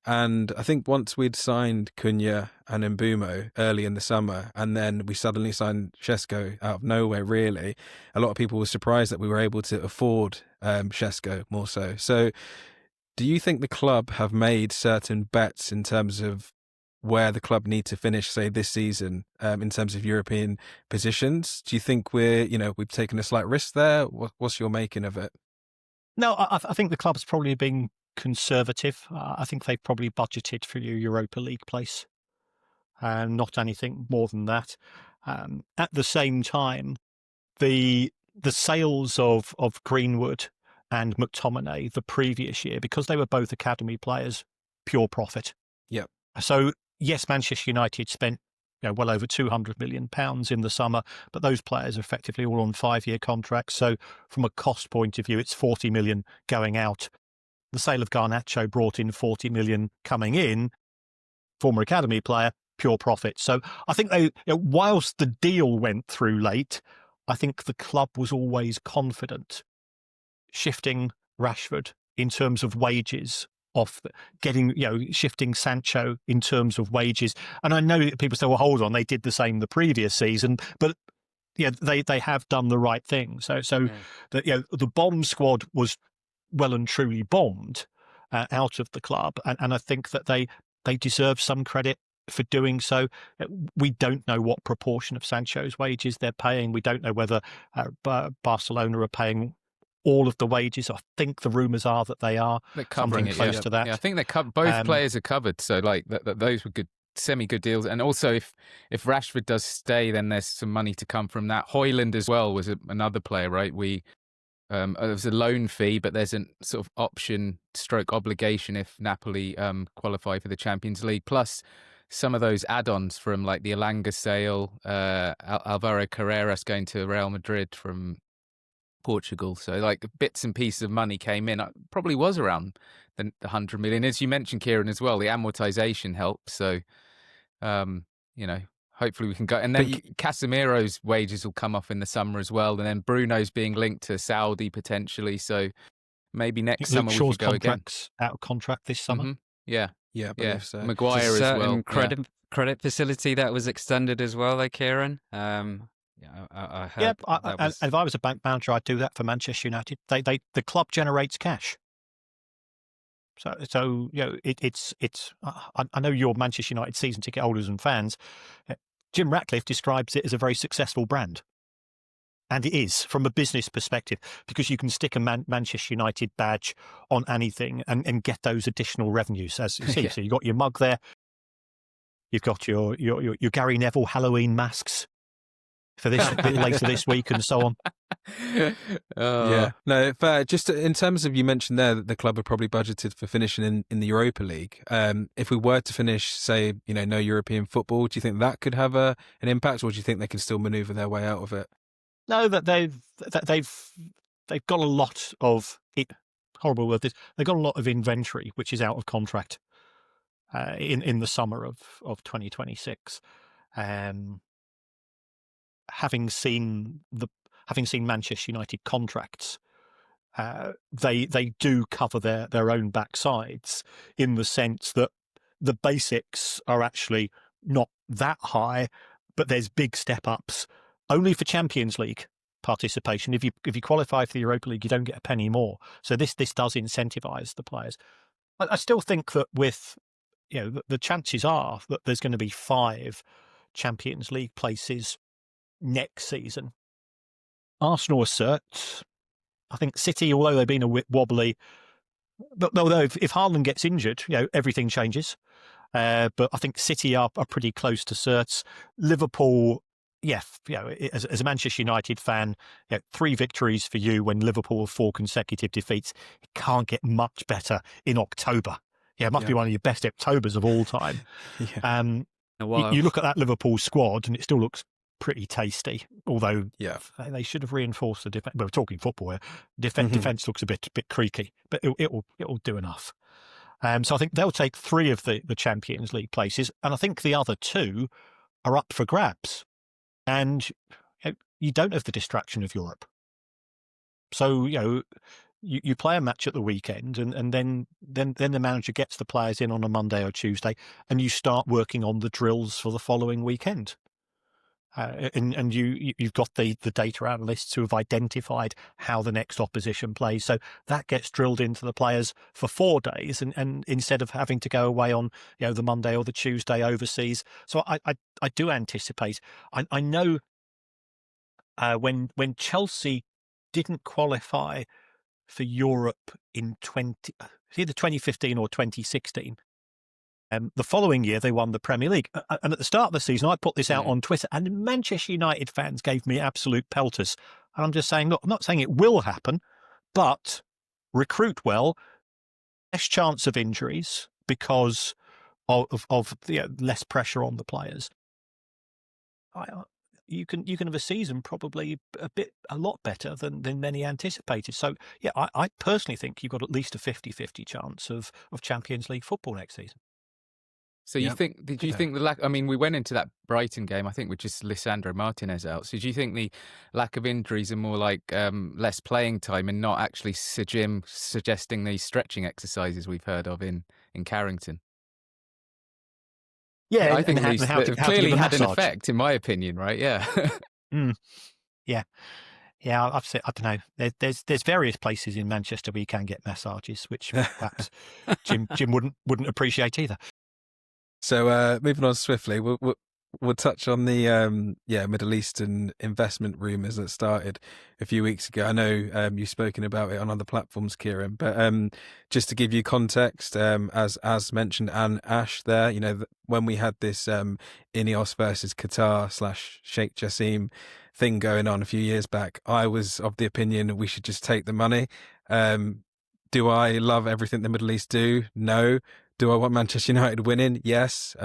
And I think once we'd signed Cunha and Mbeumo early in the summer, and then we suddenly signed Šeško out of nowhere, really, a lot of people were surprised that we were able to afford Šeško more so. So do you think the club have made certain bets in terms of where the club need to finish, say, this season, in terms of European positions? Do you think we've taken a slight risk there? What's your making of it? No, I think the club's probably been conservative. I think they've probably budgeted for your Europa League place. not anything more than that. At the same time, the sales of Greenwood and McTominay the previous year, because they were both academy players, pure profit. Yep. So yes, Manchester United spent well over £200 million in the summer, but those players are effectively all on 5-year contracts. So from a cost point of view, it's 40 million going out. The sale of Garnacho brought in 40 million coming in, former academy player, pure profit. So I think they, whilst the deal went through late, I think the club was always confident shifting Rashford in terms of wages off, shifting Sancho in terms of wages. And I know that people say, well, hold on, they did the same the previous season, but they have done the right thing. So the bomb squad was well and truly bombed out of the club, and I think that they deserve some credit for doing so. We don't know what proportion of Sancho's wages they're paying. We don't know whether Barcelona are paying all of the wages. I think the rumours are that they are. They're covering something close to that. Yeah, I think they're both players are covered. So like those were good, semi-good deals. And also if Rashford does stay, then there's some money to come from that. Højlund as well was another player, right? There was a loan fee, but there's a sort of option / obligation if Napoli qualify for the Champions League. Plus some of those add-ons from like the Elanga sale, Alvaro Carreras going to Real Madrid from Portugal. So like bits and pieces of money came in. It probably was around the 100 million. As you mentioned, Kieran, as well, the amortization helps. So, hopefully we can go. And then Casemiro's wages will come off in the summer as well. And then Bruno's being linked to Saudi potentially. So maybe next summer we could go again. Out of contract this summer. Mm-hmm. Yeah. Yeah, I believe so. Maguire as well. Credit facility that was extended as well, like Kieran. I heard. If I was a bank manager, I'd do that for Manchester United. The club generates cash. So it's. I know you're Manchester United season ticket holders and fans. Jim Ratcliffe describes it as a very successful brand, and it is from a business perspective, because you can stick a Manchester United badge on anything and get those additional revenues. As you see, Yeah. So you've got your mug there. You've got your Gary Neville Halloween masks for this bit later this week and so on. Yeah. No, just in terms of, you mentioned there that the club are probably budgeted for finishing in the Europa League. If we were to finish, say, no European football, do you think that could have an impact, or do you think they can still manoeuvre their way out of it? No, that they've got a lot of it. Horrible word. They've got a lot of inventory which is out of contract in the summer of 2026. Having seen Manchester United contracts, they do cover their own backsides, in the sense that the basics are actually not that high, but there's big step ups only for Champions League participation. If you qualify for the Europa League, you don't get a penny more. So this does incentivise the players. I still think that with the chances are that there's going to be 5 Champions League places next season. Arsenal are cert. I think City, although they've been a bit wobbly, but although if Haaland gets injured, everything changes. But I think City are pretty close to certs. Liverpool, as a Manchester United fan, 3 victories for you when Liverpool have 4 consecutive defeats. It can't get much better in October. It must be one of your best Octobers of all time. You look at that Liverpool squad and it still looks pretty tasty, although they should have reinforced the defense. We're talking football here. Defense looks a bit creaky, but it will do enough. So I think they'll take 3 of the Champions League places, and I think the other 2 are up for grabs. And you don't have the distraction of Europe. So you play a match at the weekend, and then the manager gets the players in on a Monday or Tuesday, and you start working on the drills for the following weekend. And you've got the data analysts who have identified how the next opposition plays. So that gets drilled into the players for 4 days, and instead of having to go away on the Monday or the Tuesday overseas. So I do anticipate. I know when Chelsea didn't qualify for Europe in either 2015 or 2016, The following year, they won the Premier League. And at the start of the season, I put this out on Twitter, and Manchester United fans gave me absolute pelters. And I'm just saying, look, I'm not saying it will happen, but recruit well, less chance of injuries because of less pressure on the players. You can have a season probably a lot better than many anticipated. So, yeah, I personally think you've got at least a 50-50 chance of Champions League football next season. So you think? Did you think the lack? I mean, we went into that Brighton game, I think, with just Lisandro Martinez out. So do you think the lack of injuries are more like less playing time and not actually Sir Jim suggesting these stretching exercises we've heard of in Carrington? Yeah, I think these clearly had an effect, in my opinion. Right? Yeah. Yeah. Yeah, I've said, I don't know. There's various places in Manchester where you can get massages, which perhaps Jim wouldn't appreciate either. So moving on swiftly, we'll touch on the Middle Eastern investment rumours that started a few weeks ago. I know you've spoken about it on other platforms, Kieran, but just to give you context, as mentioned, and Ash there, when we had this INEOS versus Qatar / Sheikh Jassim thing going on a few years back, I was of the opinion we should just take the money. Do I love everything the Middle East do? No. Do I want Manchester United winning? Yes.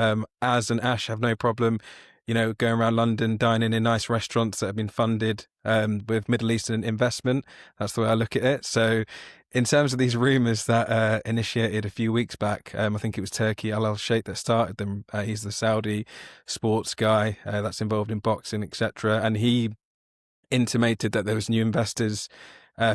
Az and Ash have no problem, going around London, dining in nice restaurants that have been funded with Middle Eastern investment. That's the way I look at it. So in terms of these rumours that initiated a few weeks back, I think it was Turki Al Sheikh that started them. He's the Saudi sports guy that's involved in boxing, etc. And he intimated that there was new investors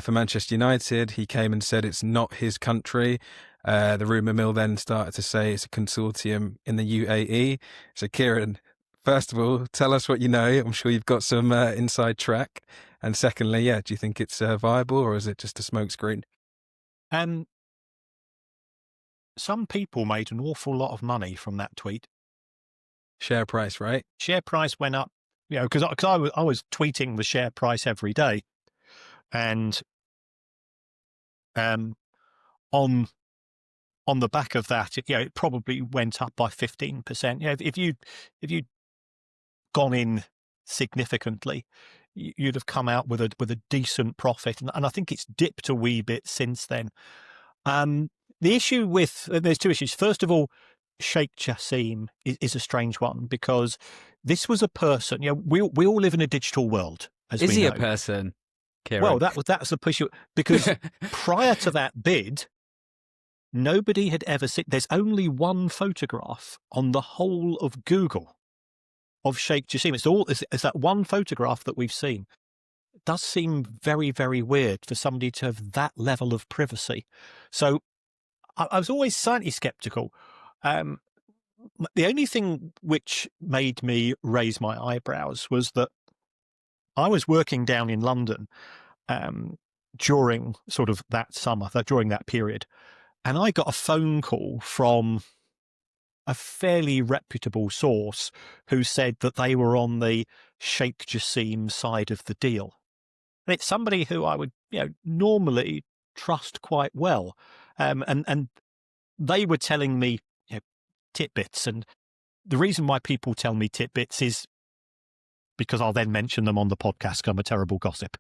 for Manchester United. He came and said it's not his country. The rumour mill then started to say it's a consortium in the UAE. So, Kieran, first of all, tell us what you know. I'm sure you've got some inside track. And secondly, do you think it's viable, or is it just a smokescreen? Some people made an awful lot of money from that tweet. Share price, right? Share price went up, because I was tweeting the share price every day. And on the back of that, it probably went up by 15%. If you'd gone in significantly, you'd have come out with a decent profit, and I think it's dipped a wee bit since then. The issue there's two issues. First of all, Sheikh Jassim is a strange one, because this was a person. We all live in a digital world. As is we he know. A person? Kieran? Well, that's the issue, because prior to that bid, nobody had ever seen. There's only one photograph on the whole of Google of Sheikh Jassim. It's that one photograph that we've seen. It does seem very, very weird for somebody to have that level of privacy. So I was always slightly skeptical. The only thing which made me raise my eyebrows was that I was working down in London during sort of that summer, during that period, and I got a phone call from a fairly reputable source who said that they were on the Sheikh Jassim side of the deal. And it's somebody who I would, normally trust quite well. And they were telling me tidbits. And the reason why people tell me tidbits is because I'll then mention them on the podcast. 'Cause I'm a terrible gossip.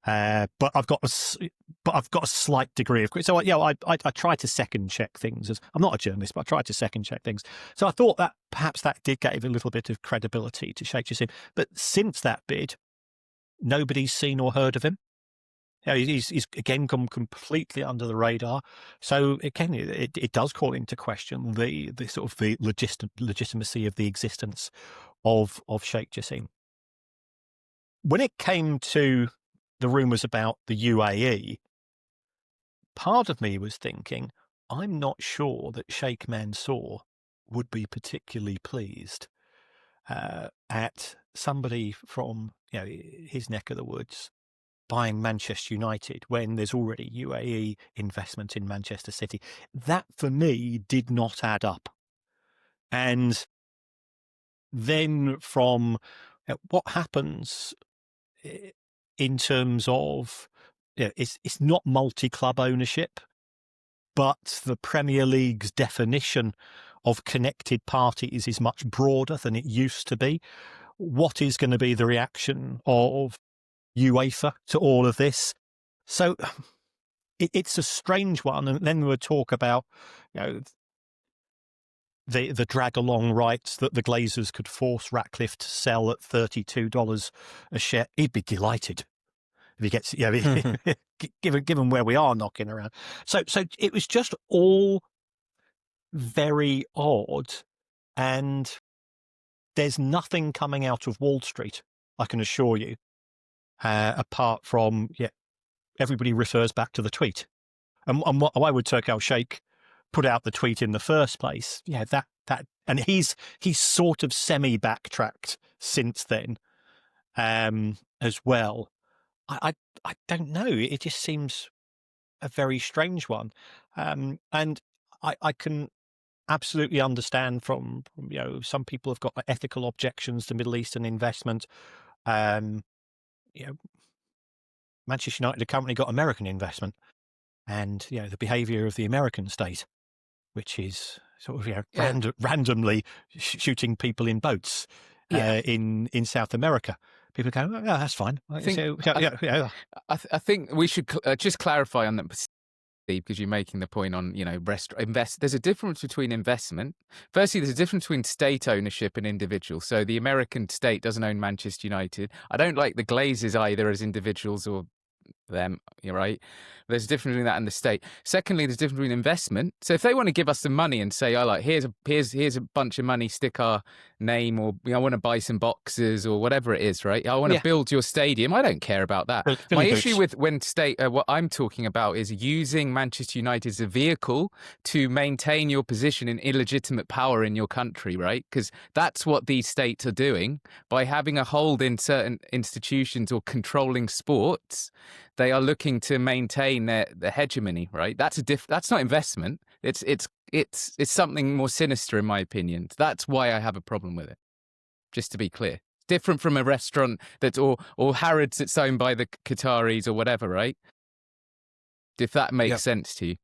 But I've got a slight degree of, so I try to second check things. I'm not a journalist, but I try to second check things. So I thought that perhaps that did give a little bit of credibility to Sheikh Jassim. But since that bid, nobody's seen or heard of him. He's again come completely under the radar. So again, it does call into question the sort of the legitimacy of the existence of Sheikh Jassim. When it came to the rumours about the UAE, part of me was thinking, I'm not sure that Sheikh Mansour would be particularly pleased at somebody from his neck of the woods buying Manchester United when there's already UAE investment in Manchester City. That, for me, did not add up. And then from what happens in terms of, it's not multi-club ownership, but the Premier League's definition of connected parties is much broader than it used to be. What is going to be the reaction of UEFA to all of this? So it's a strange one. And then we would talk about, the drag-along rights that the Glazers could force Ratcliffe to sell at $32 a share. He'd be delighted if he gets, given where we are knocking around. So it was just all very odd, and there's nothing coming out of Wall Street, I can assure you, apart from everybody refers back to the tweet. And why would Turk al-Sheikh put out the tweet in the first place? That and he's sort of semi-backtracked since then, as well. I don't know. It just seems a very strange one, and I can absolutely understand from some people have got ethical objections to Middle Eastern investment. Manchester United have currently got American investment, and the behaviour of the American state, which is sort of randomly shooting people in boats in South America. People go, oh, that's fine. I think we should just clarify on that, Steve, because you're making the point on There's a difference between investment. Firstly, there's a difference between state ownership and individual. So the American state doesn't own Manchester United. I don't like the Glazers either as individuals or them, you're right. There's a difference between that and the state. Secondly, there's a difference between investment. So if they want to give us some money and say, here's a bunch of money, stick our name, or I want to buy some boxes or whatever it is, right? I want to build your stadium. I don't care about that. My issue with what I'm talking about is using Manchester United as a vehicle to maintain your position in illegitimate power in your country, right? Because that's what these states are doing by having a hold in certain institutions or controlling sports. They are looking to maintain their hegemony, right? That's not investment. It's something more sinister, in my opinion. That's why I have a problem with it. Just to be clear, different from a restaurant or Harrods that's owned by the Qataris or whatever, right? If that makes sense to you.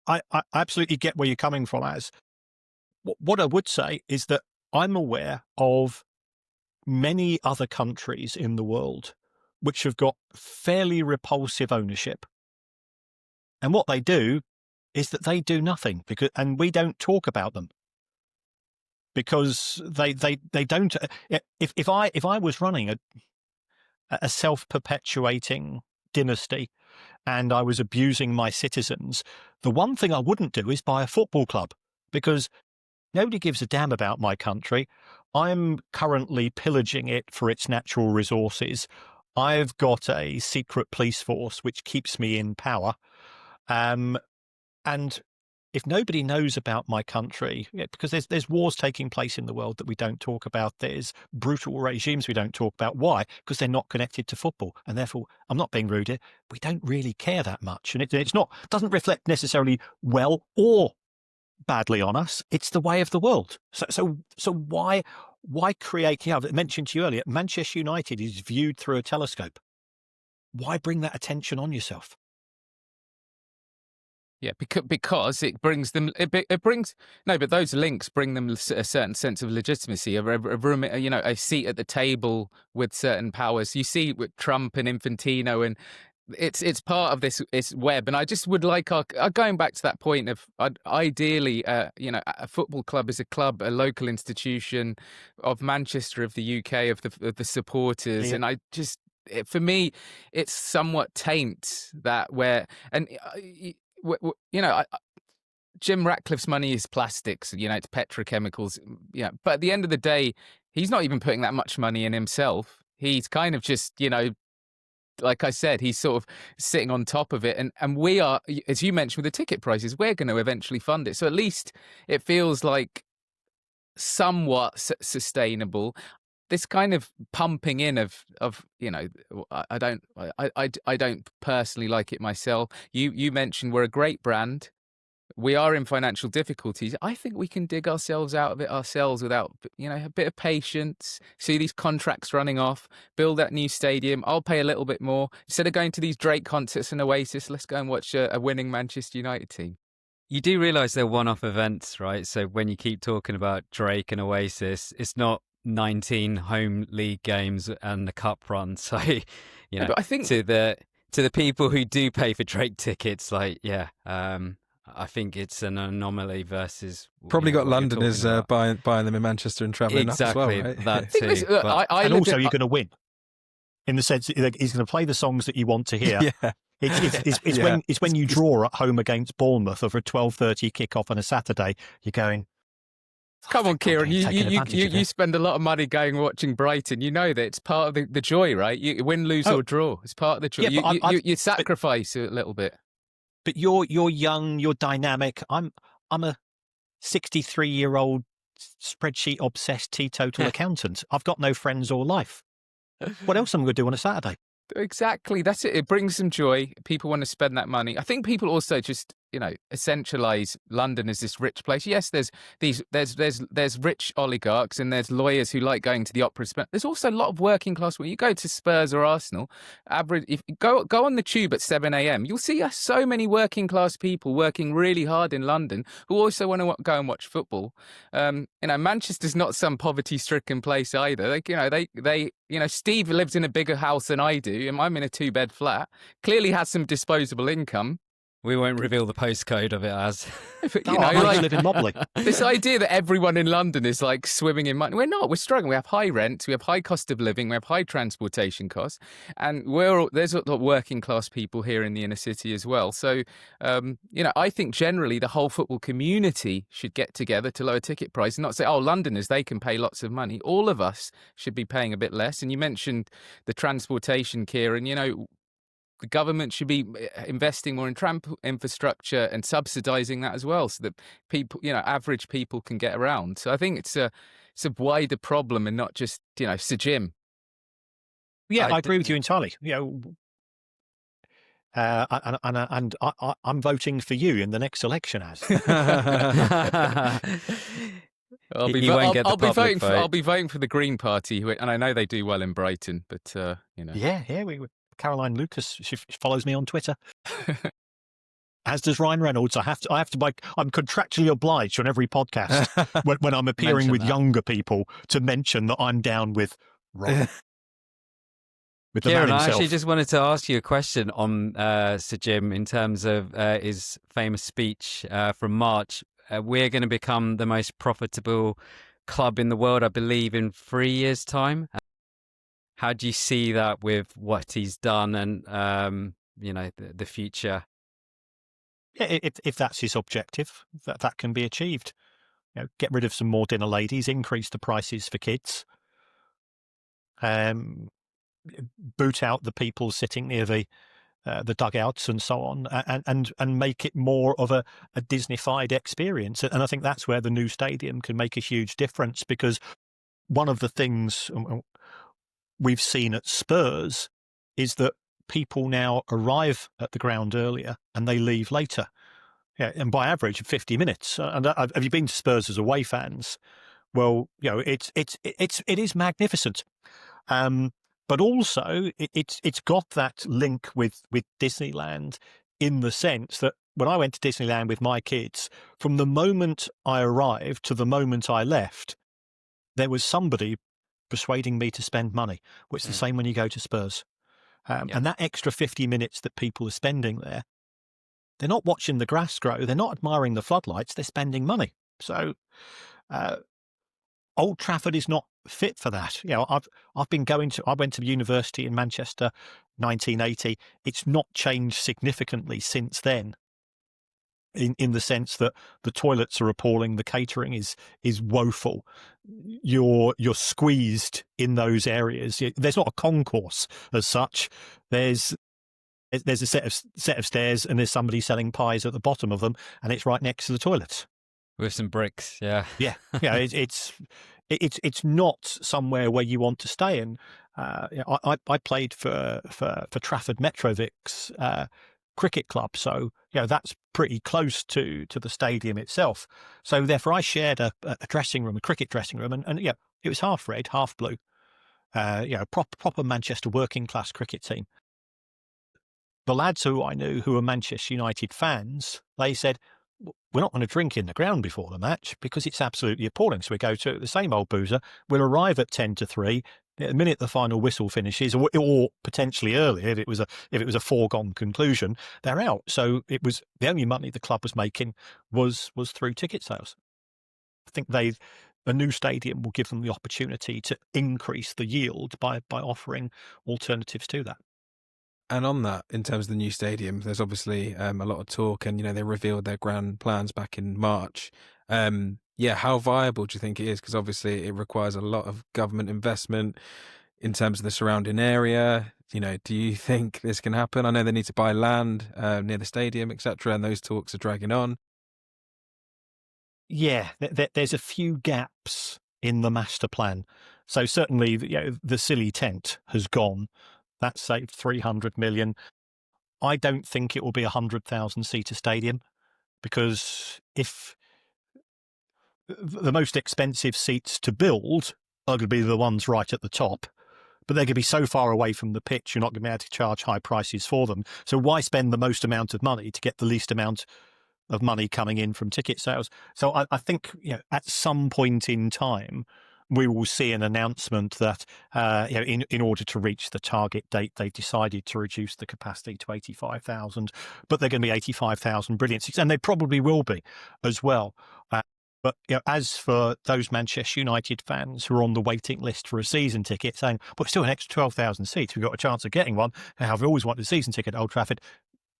I absolutely get where you're coming from, Az. What I would say is that I'm aware of many other countries in the world which have got fairly repulsive ownership. And what they do is that they do nothing, and we don't talk about them because they don't. If I was running a self-perpetuating dynasty and I was abusing my citizens, the one thing I wouldn't do is buy a football club, because nobody gives a damn about my country. I'm currently pillaging it for its natural resources. I've got a secret police force which keeps me in power. And if nobody knows about my country, because there's wars taking place in the world that we don't talk about, there's brutal regimes we don't talk about. Why? Because they're not connected to football. And therefore, I'm not being rude here, we don't really care that much. And doesn't reflect necessarily well or badly on us. It's the way of the world. So why create? I mentioned to you earlier, Manchester United is viewed through a telescope. Why bring that attention on yourself? Yeah, because it brings them. But those links bring them a certain sense of legitimacy, a room, a seat at the table with certain powers. You see with Trump and Infantino, and it's part of this web. And I just would like going back to that point of ideally, a football club is a club, a local institution of Manchester, of the UK, of the supporters, and I just. For me, it's somewhat taint that where and. Jim Ratcliffe's money is plastics, it's petrochemicals, but at the end of the day, he's not even putting that much money in himself. He's kind of just, like I said, he's sort of sitting on top of it. And we are, as you mentioned with the ticket prices, we're going to eventually fund it. So at least it feels like somewhat sustainable. This kind of pumping in of I don't personally like it myself. You mentioned we're a great brand. We are in financial difficulties. I think we can dig ourselves out of it ourselves without a bit of patience. See these contracts running off. Build that new stadium. I'll pay a little bit more instead of going to these Drake concerts and Oasis. Let's go and watch a winning Manchester United team. You do realise they're one-off events, right? So when you keep talking about Drake and Oasis, it's not 19 home league games and the cup run. So, you know, but I think to the people who do pay for Drake tickets, like, I think it's an anomaly versus Probably got what you're Londoners talking about. buying them in Manchester and travelling Exactly, up as well, right? that I think too. But And also, you're going to win in the sense that he's going to play the songs that you want to hear. Yeah. It's when you draw at home against Bournemouth over a 12:30 kickoff on a Saturday, you're going, come on, Kieran, you you spend a lot of money going watching Brighton. You know that it's part of the joy, right? You win, lose or draw. It's part of the joy. Yeah, you sacrifice a little bit. But you're young, you're dynamic. I'm a 63-year-old spreadsheet obsessed teetotal accountant. I've got no friends or life. What else am I going to do on a Saturday? Exactly. That's it. It brings some joy. People want to spend that money. I think people also just, essentialize London as this rich place. Yes, there's rich oligarchs and there's lawyers who like going to the opera. There's also a lot of working class. When you go to Spurs or Arsenal, average, if you go on the tube at 7 a.m, you'll see so many working class people working really hard in London who also want to go and watch football. Manchester's not some poverty-stricken place either. Steve lives in a bigger house than I do, and I'm in a 2-bed flat. Clearly has some disposable income. we won't reveal the postcode of it as. I live in Mobley. This idea that everyone in London is like swimming in money. We're not. We're struggling. We have high rent. We have high cost of living. We have high transportation costs. And there's a lot of working class people here in the inner city as well. So, I think generally the whole football community should get together to lower ticket prices and not say, Londoners, they can pay lots of money. All of us should be paying a bit less. And you mentioned the transportation, Kieran. The government should be investing more in infrastructure and subsidising that as well, so that people, average people can get around. So I think it's a wider problem and not just, Sir Jim. Yeah, I agree with you entirely. I'm voting for you in the next election, as. I'll be voting for the Green Party, and I know they do well in Brighton, but Yeah, Caroline Lucas, she follows me on Twitter. As does Ryan Reynolds. I have to. I'm contractually obliged on every podcast when I'm appearing with younger people to mention that I'm down with Ryan. With the Kieran, man I himself. actually just wanted to ask you a question on Sir Jim in terms of his famous speech from March. We're going to become the most profitable club in the world, I believe, in 3 years' time. How do you see that with what he's done and, the future? Yeah, if that's his objective, that can be achieved. Get rid of some more dinner ladies, increase the prices for kids, boot out the people sitting near the dugouts and so on, and make it more of a Disney-fied experience. And I think that's where the new stadium can make a huge difference, because one of the things we've seen at Spurs is that people now arrive at the ground earlier and they leave later. Yeah, and by average 50 minutes. And have you been to Spurs as away fans? Well, it is magnificent. But also it's got that link with Disneyland, in the sense that when I went to Disneyland with my kids, from the moment I arrived to the moment I left, there was somebody persuading me to spend money, which is the same when you go to Spurs. And that extra 50 minutes that people are spending there, they're not watching the grass grow, they're not admiring the floodlights, they're spending money. So Old Trafford is not fit for that. I went to university in Manchester 1980. It's not changed significantly since then, in the sense that the toilets are appalling, the catering is woeful. You're squeezed in those areas. There's not a concourse as such. There's a set of stairs, and there's somebody selling pies at the bottom of them, and it's right next to the toilets. With some bricks, yeah. It's not somewhere where you want to stay. And I played for Trafford Metrovic's cricket club, so that's pretty close to the stadium itself. So therefore, I shared a dressing room, a cricket dressing room, and it was half red, half blue. Proper Manchester working class cricket team. The lads who I knew who were Manchester United fans, they said, we're not going to drink in the ground before the match because it's absolutely appalling. So we go to the same old boozer. We'll arrive at 10-3. The minute the final whistle finishes, or potentially earlier, if it was a foregone conclusion, they're out. So it was the only money the club was making was through ticket sales. I think a new stadium will give them the opportunity to increase the yield by offering alternatives to that. And on that, in terms of the new stadium, there's obviously a lot of talk, and they revealed their grand plans back in March. How viable do you think it is? Because obviously it requires a lot of government investment in terms of the surrounding area. Do you think this can happen? I know they need to buy land near the stadium, etc., and those talks are dragging on. Yeah, there's a few gaps in the master plan. So certainly, the silly tent has gone. That saved 300 million. I don't think it will be a 100,000 seater stadium, because if the most expensive seats to build are going to be the ones right at the top, but they're going to be so far away from the pitch, you're not going to be able to charge high prices for them. So why spend the most amount of money to get the least amount of money coming in from ticket sales? So I think at some point in time, we will see an announcement that in order to reach the target date, they've decided to reduce the capacity to 85,000, but they're going to be 85,000 brilliant seats, and they probably will be as well. But as for those Manchester United fans who are on the waiting list for a season ticket, saying, "But still an extra 12,000 seats, we've got a chance of getting one. I've always wanted a season ticket at Old Trafford,"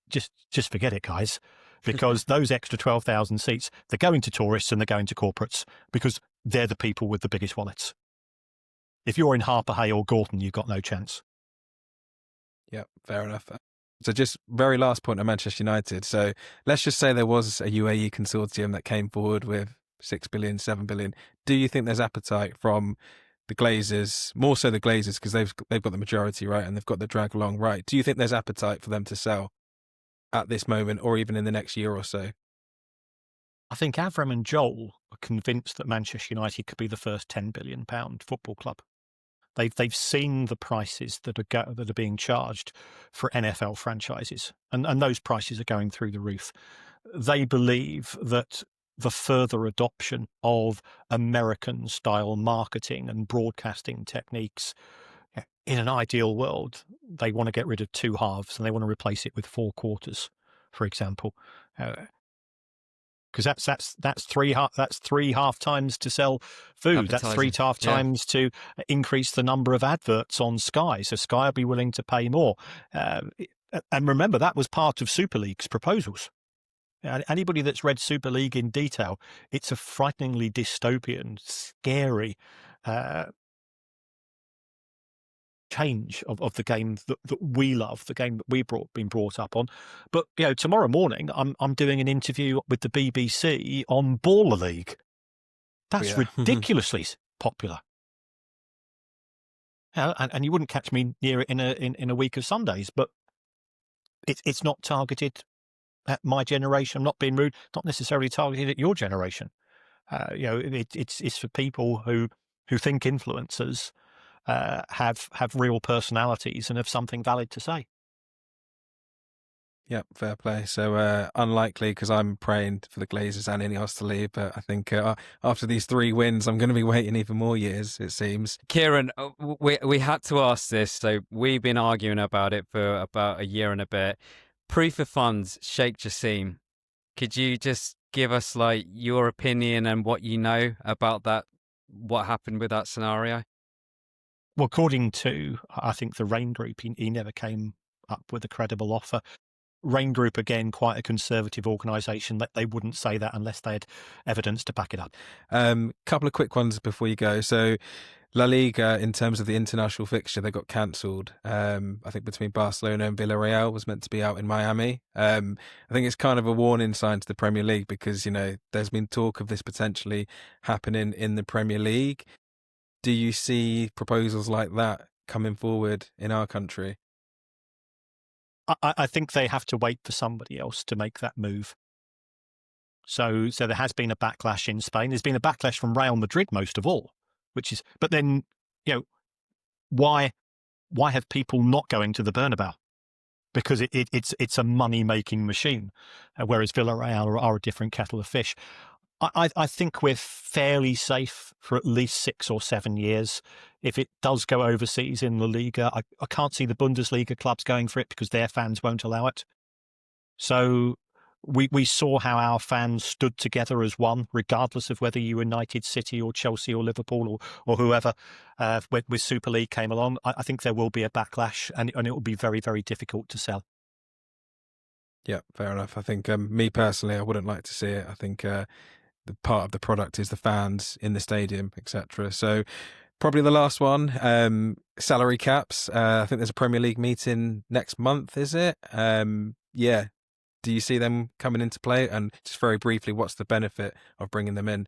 just forget it, guys, because those extra 12,000 seats, they're going to tourists and they're going to corporates, because they're the people with the biggest wallets. If you're in Harper Hay or Gorton, you've got no chance. Yeah, fair enough. So just very last point on Manchester United. So let's just say there was a UAE consortium that came forward with 6 billion, 7 billion. Do you think there's appetite from the Glazers, more so the Glazers, because they've got the majority, right, and they've got the drag along right? Do you think there's appetite for them to sell at this moment, or even in the next year or so? I think Avram and Joel are convinced that Manchester United could be the first £10 billion football club. They've seen the prices that are being charged for NFL franchises, and those prices are going through the roof. They believe that the further adoption of American-style marketing and broadcasting techniques, in an ideal world, they want to get rid of 2 halves and they want to replace it with 4 quarters, for example. Because that's three half times to sell food. That's 3 half times to increase the number of adverts on Sky. So Sky will be willing to pay more. And remember, that was part of Super League's proposals. Anybody that's read Super League in detail, it's a frighteningly dystopian, scary change of the game that we love, the game that we've been brought up on. But tomorrow morning I'm doing an interview with the BBC on Baller League. That's ridiculously popular. And you wouldn't catch me near it in a week of Sundays, but it's not targeted at my generation. I'm not being rude. Not necessarily targeted at your generation. It's for people who think influencers have real personalities and have something valid to say. Yeah, fair play. So unlikely, because I'm praying for the Glazers and INEOS to leave, but I think after these 3 wins, I'm going to be waiting even more years, it seems. Kieran, we had to ask this, so we've been arguing about it for about a year and a bit. Proof of funds, Sheikh Jassim. Could you just give us your opinion and what you know about that, what happened with that scenario? Well, according to, I think, the Rain Group, he never came up with a credible offer. Rain Group, again, quite a conservative organisation, that they wouldn't say that unless they had evidence to back it up. Couple of quick ones before you go. So La Liga, in terms of the international fixture, they got cancelled. I think between Barcelona and Villarreal was meant to be out in Miami. I think it's kind of a warning sign to the Premier League, because, there's been talk of this potentially happening in the Premier League. Do you see proposals like that coming forward in our country? I think they have to wait for somebody else to make that move. So there has been a backlash in Spain. There's been a backlash from Real Madrid most of all, but then, why have people not going to the Bernabeu? because it's a money-making machine, whereas Villarreal are a different kettle of fish. I think we're fairly safe for at least 6 or 7 years. If it does go overseas in La Liga, I can't see the Bundesliga clubs going for it because their fans won't allow it. So we saw how our fans stood together as one, regardless of whether you were United, City or Chelsea or Liverpool or whoever, with Super League came along. I think there will be a backlash and it will be very, very difficult to sell. Yeah, fair enough. I think me personally, I wouldn't like to see it. I think the part of the product is the fans in the stadium, etc. So probably the last one, salary caps. I think there's a Premier League meeting next month, is it? Yeah. Do you see them coming into play? And just very briefly, what's the benefit of bringing them in?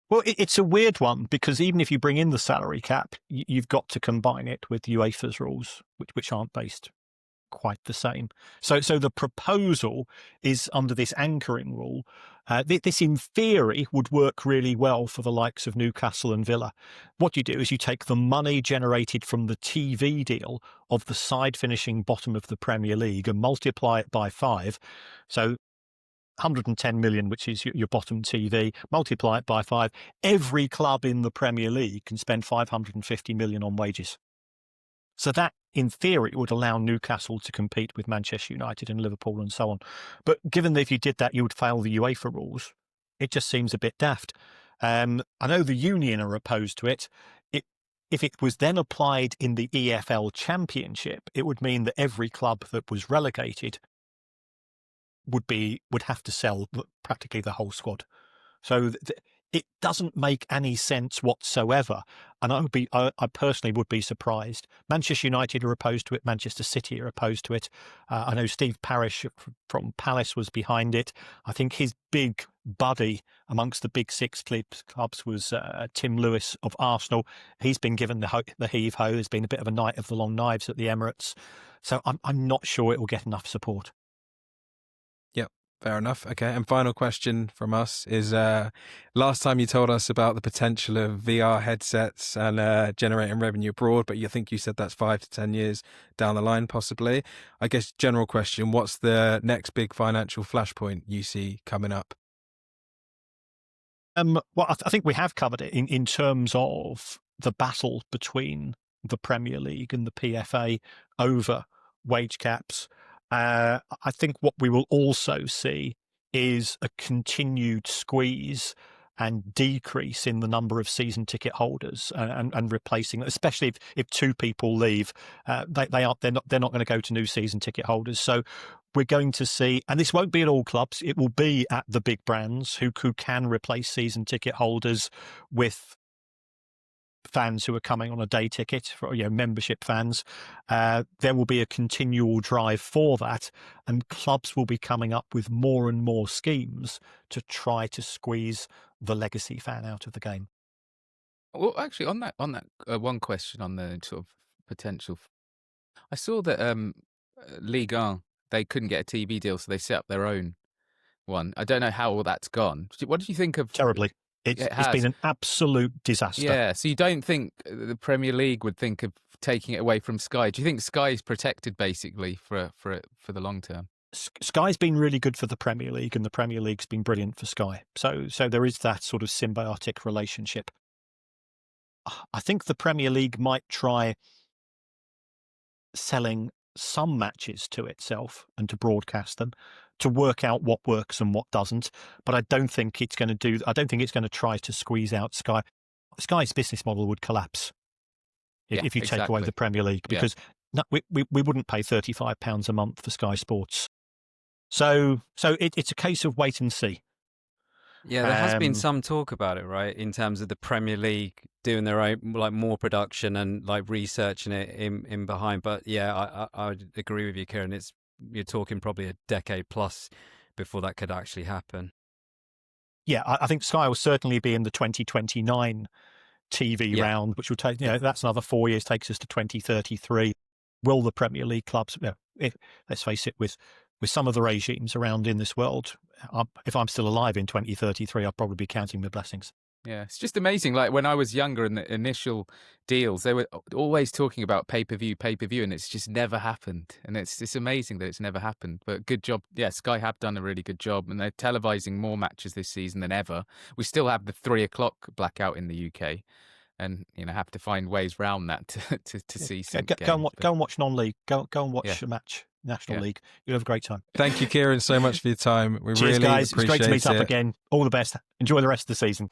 Well, it's a weird one because even if you bring in the salary cap, you've got to combine it with UEFA's rules, which aren't based quite the same. So the proposal is under this anchoring rule. This, in theory, would work really well for the likes of Newcastle and Villa. What you do is you take the money generated from the TV deal of the side finishing bottom of the Premier League and multiply it by 5. So 110 million, which is your bottom TV, multiply it by 5. Every club in the Premier League can spend 550 million on wages. So that, in theory, would allow Newcastle to compete with Manchester United and Liverpool and so on. But given that if you did that, you would fail the UEFA rules, it just seems a bit daft. I know the Union are opposed to it. If it was then applied in the EFL Championship, it would mean that every club that was relegated would have to sell practically the whole squad. So it doesn't make any sense whatsoever. And I personally would be surprised. Manchester United are opposed to it. Manchester City are opposed to it. I know Steve Parish from Palace was behind it. I think his big buddy amongst the big 6 clubs was Tim Lewis of Arsenal. He's been given the heave-ho. There's been a bit of a night of the long knives at the Emirates. So I'm not sure it will get enough support. Fair enough. Okay. And final question from us is, last time you told us about the potential of VR headsets and generating revenue abroad, but you think you said that's 5 to 10 years down the line, possibly. I guess general question, what's the next big financial flashpoint you see coming up? Well, I think we have covered it in terms of the battle between the Premier League and the PFA over wage caps. I think what we will also see is a continued squeeze and decrease in the number of season ticket holders and replacing, especially if 2 people leave, they're not going to go to new season ticket holders. So we're going to see, and this won't be at all clubs, it will be at the big brands who can replace season ticket holders with fans who are coming on a day ticket, for membership fans. There will be a continual drive for that, and clubs will be coming up with more and more schemes to try to squeeze the legacy fan out of the game. Well, actually, on that one question on the sort of potential, I saw that Ligue 1, they couldn't get a TV deal, so they set up their own one. I don't know how all that's gone. What did you think of? Terribly. It's been an absolute disaster. Yeah, so you don't think the Premier League would think of taking it away from Sky? Do you think Sky is protected basically for the long term? Sky's been really good for the Premier League, and the Premier League's been brilliant for Sky. So there is that sort of symbiotic relationship. I think the Premier League might try selling some matches to itself and to broadcast them to work out what works and what doesn't. But I don't think it's going to try to squeeze out Sky. Sky's business model would collapse if you take away the Premier League, because we wouldn't pay £35 a month for Sky Sports. So it's a case of wait and see. Yeah, there has been some talk about it, right? In terms of the Premier League doing their own, like, more production and like researching it in behind. But yeah, I would agree with you, Kieran. You're talking probably a decade plus before that could actually happen. Yeah, I think Sky will certainly be in the 2029 TV round, which will take, that's another 4 years, takes us to 2033. Will the Premier League clubs, let's face it, with some of the regimes around in this world, if I'm still alive in 2033, I'll probably be counting my blessings. Yeah, it's just amazing. Like when I was younger in the initial deals, they were always talking about pay-per-view, and it's just never happened. And it's amazing that it's never happened. But good job. Yeah, Sky have done a really good job, and they're televising more matches this season than ever. We still have the 3:00 blackout in the UK, and have to find ways around that to see some games. Go and watch non-league. Go and watch a match, National League. You'll have a great time. Thank you, Kieran, so much for your time. We Cheers, really guys. It's great to meet appreciate up again. All the best. Enjoy the rest of the season.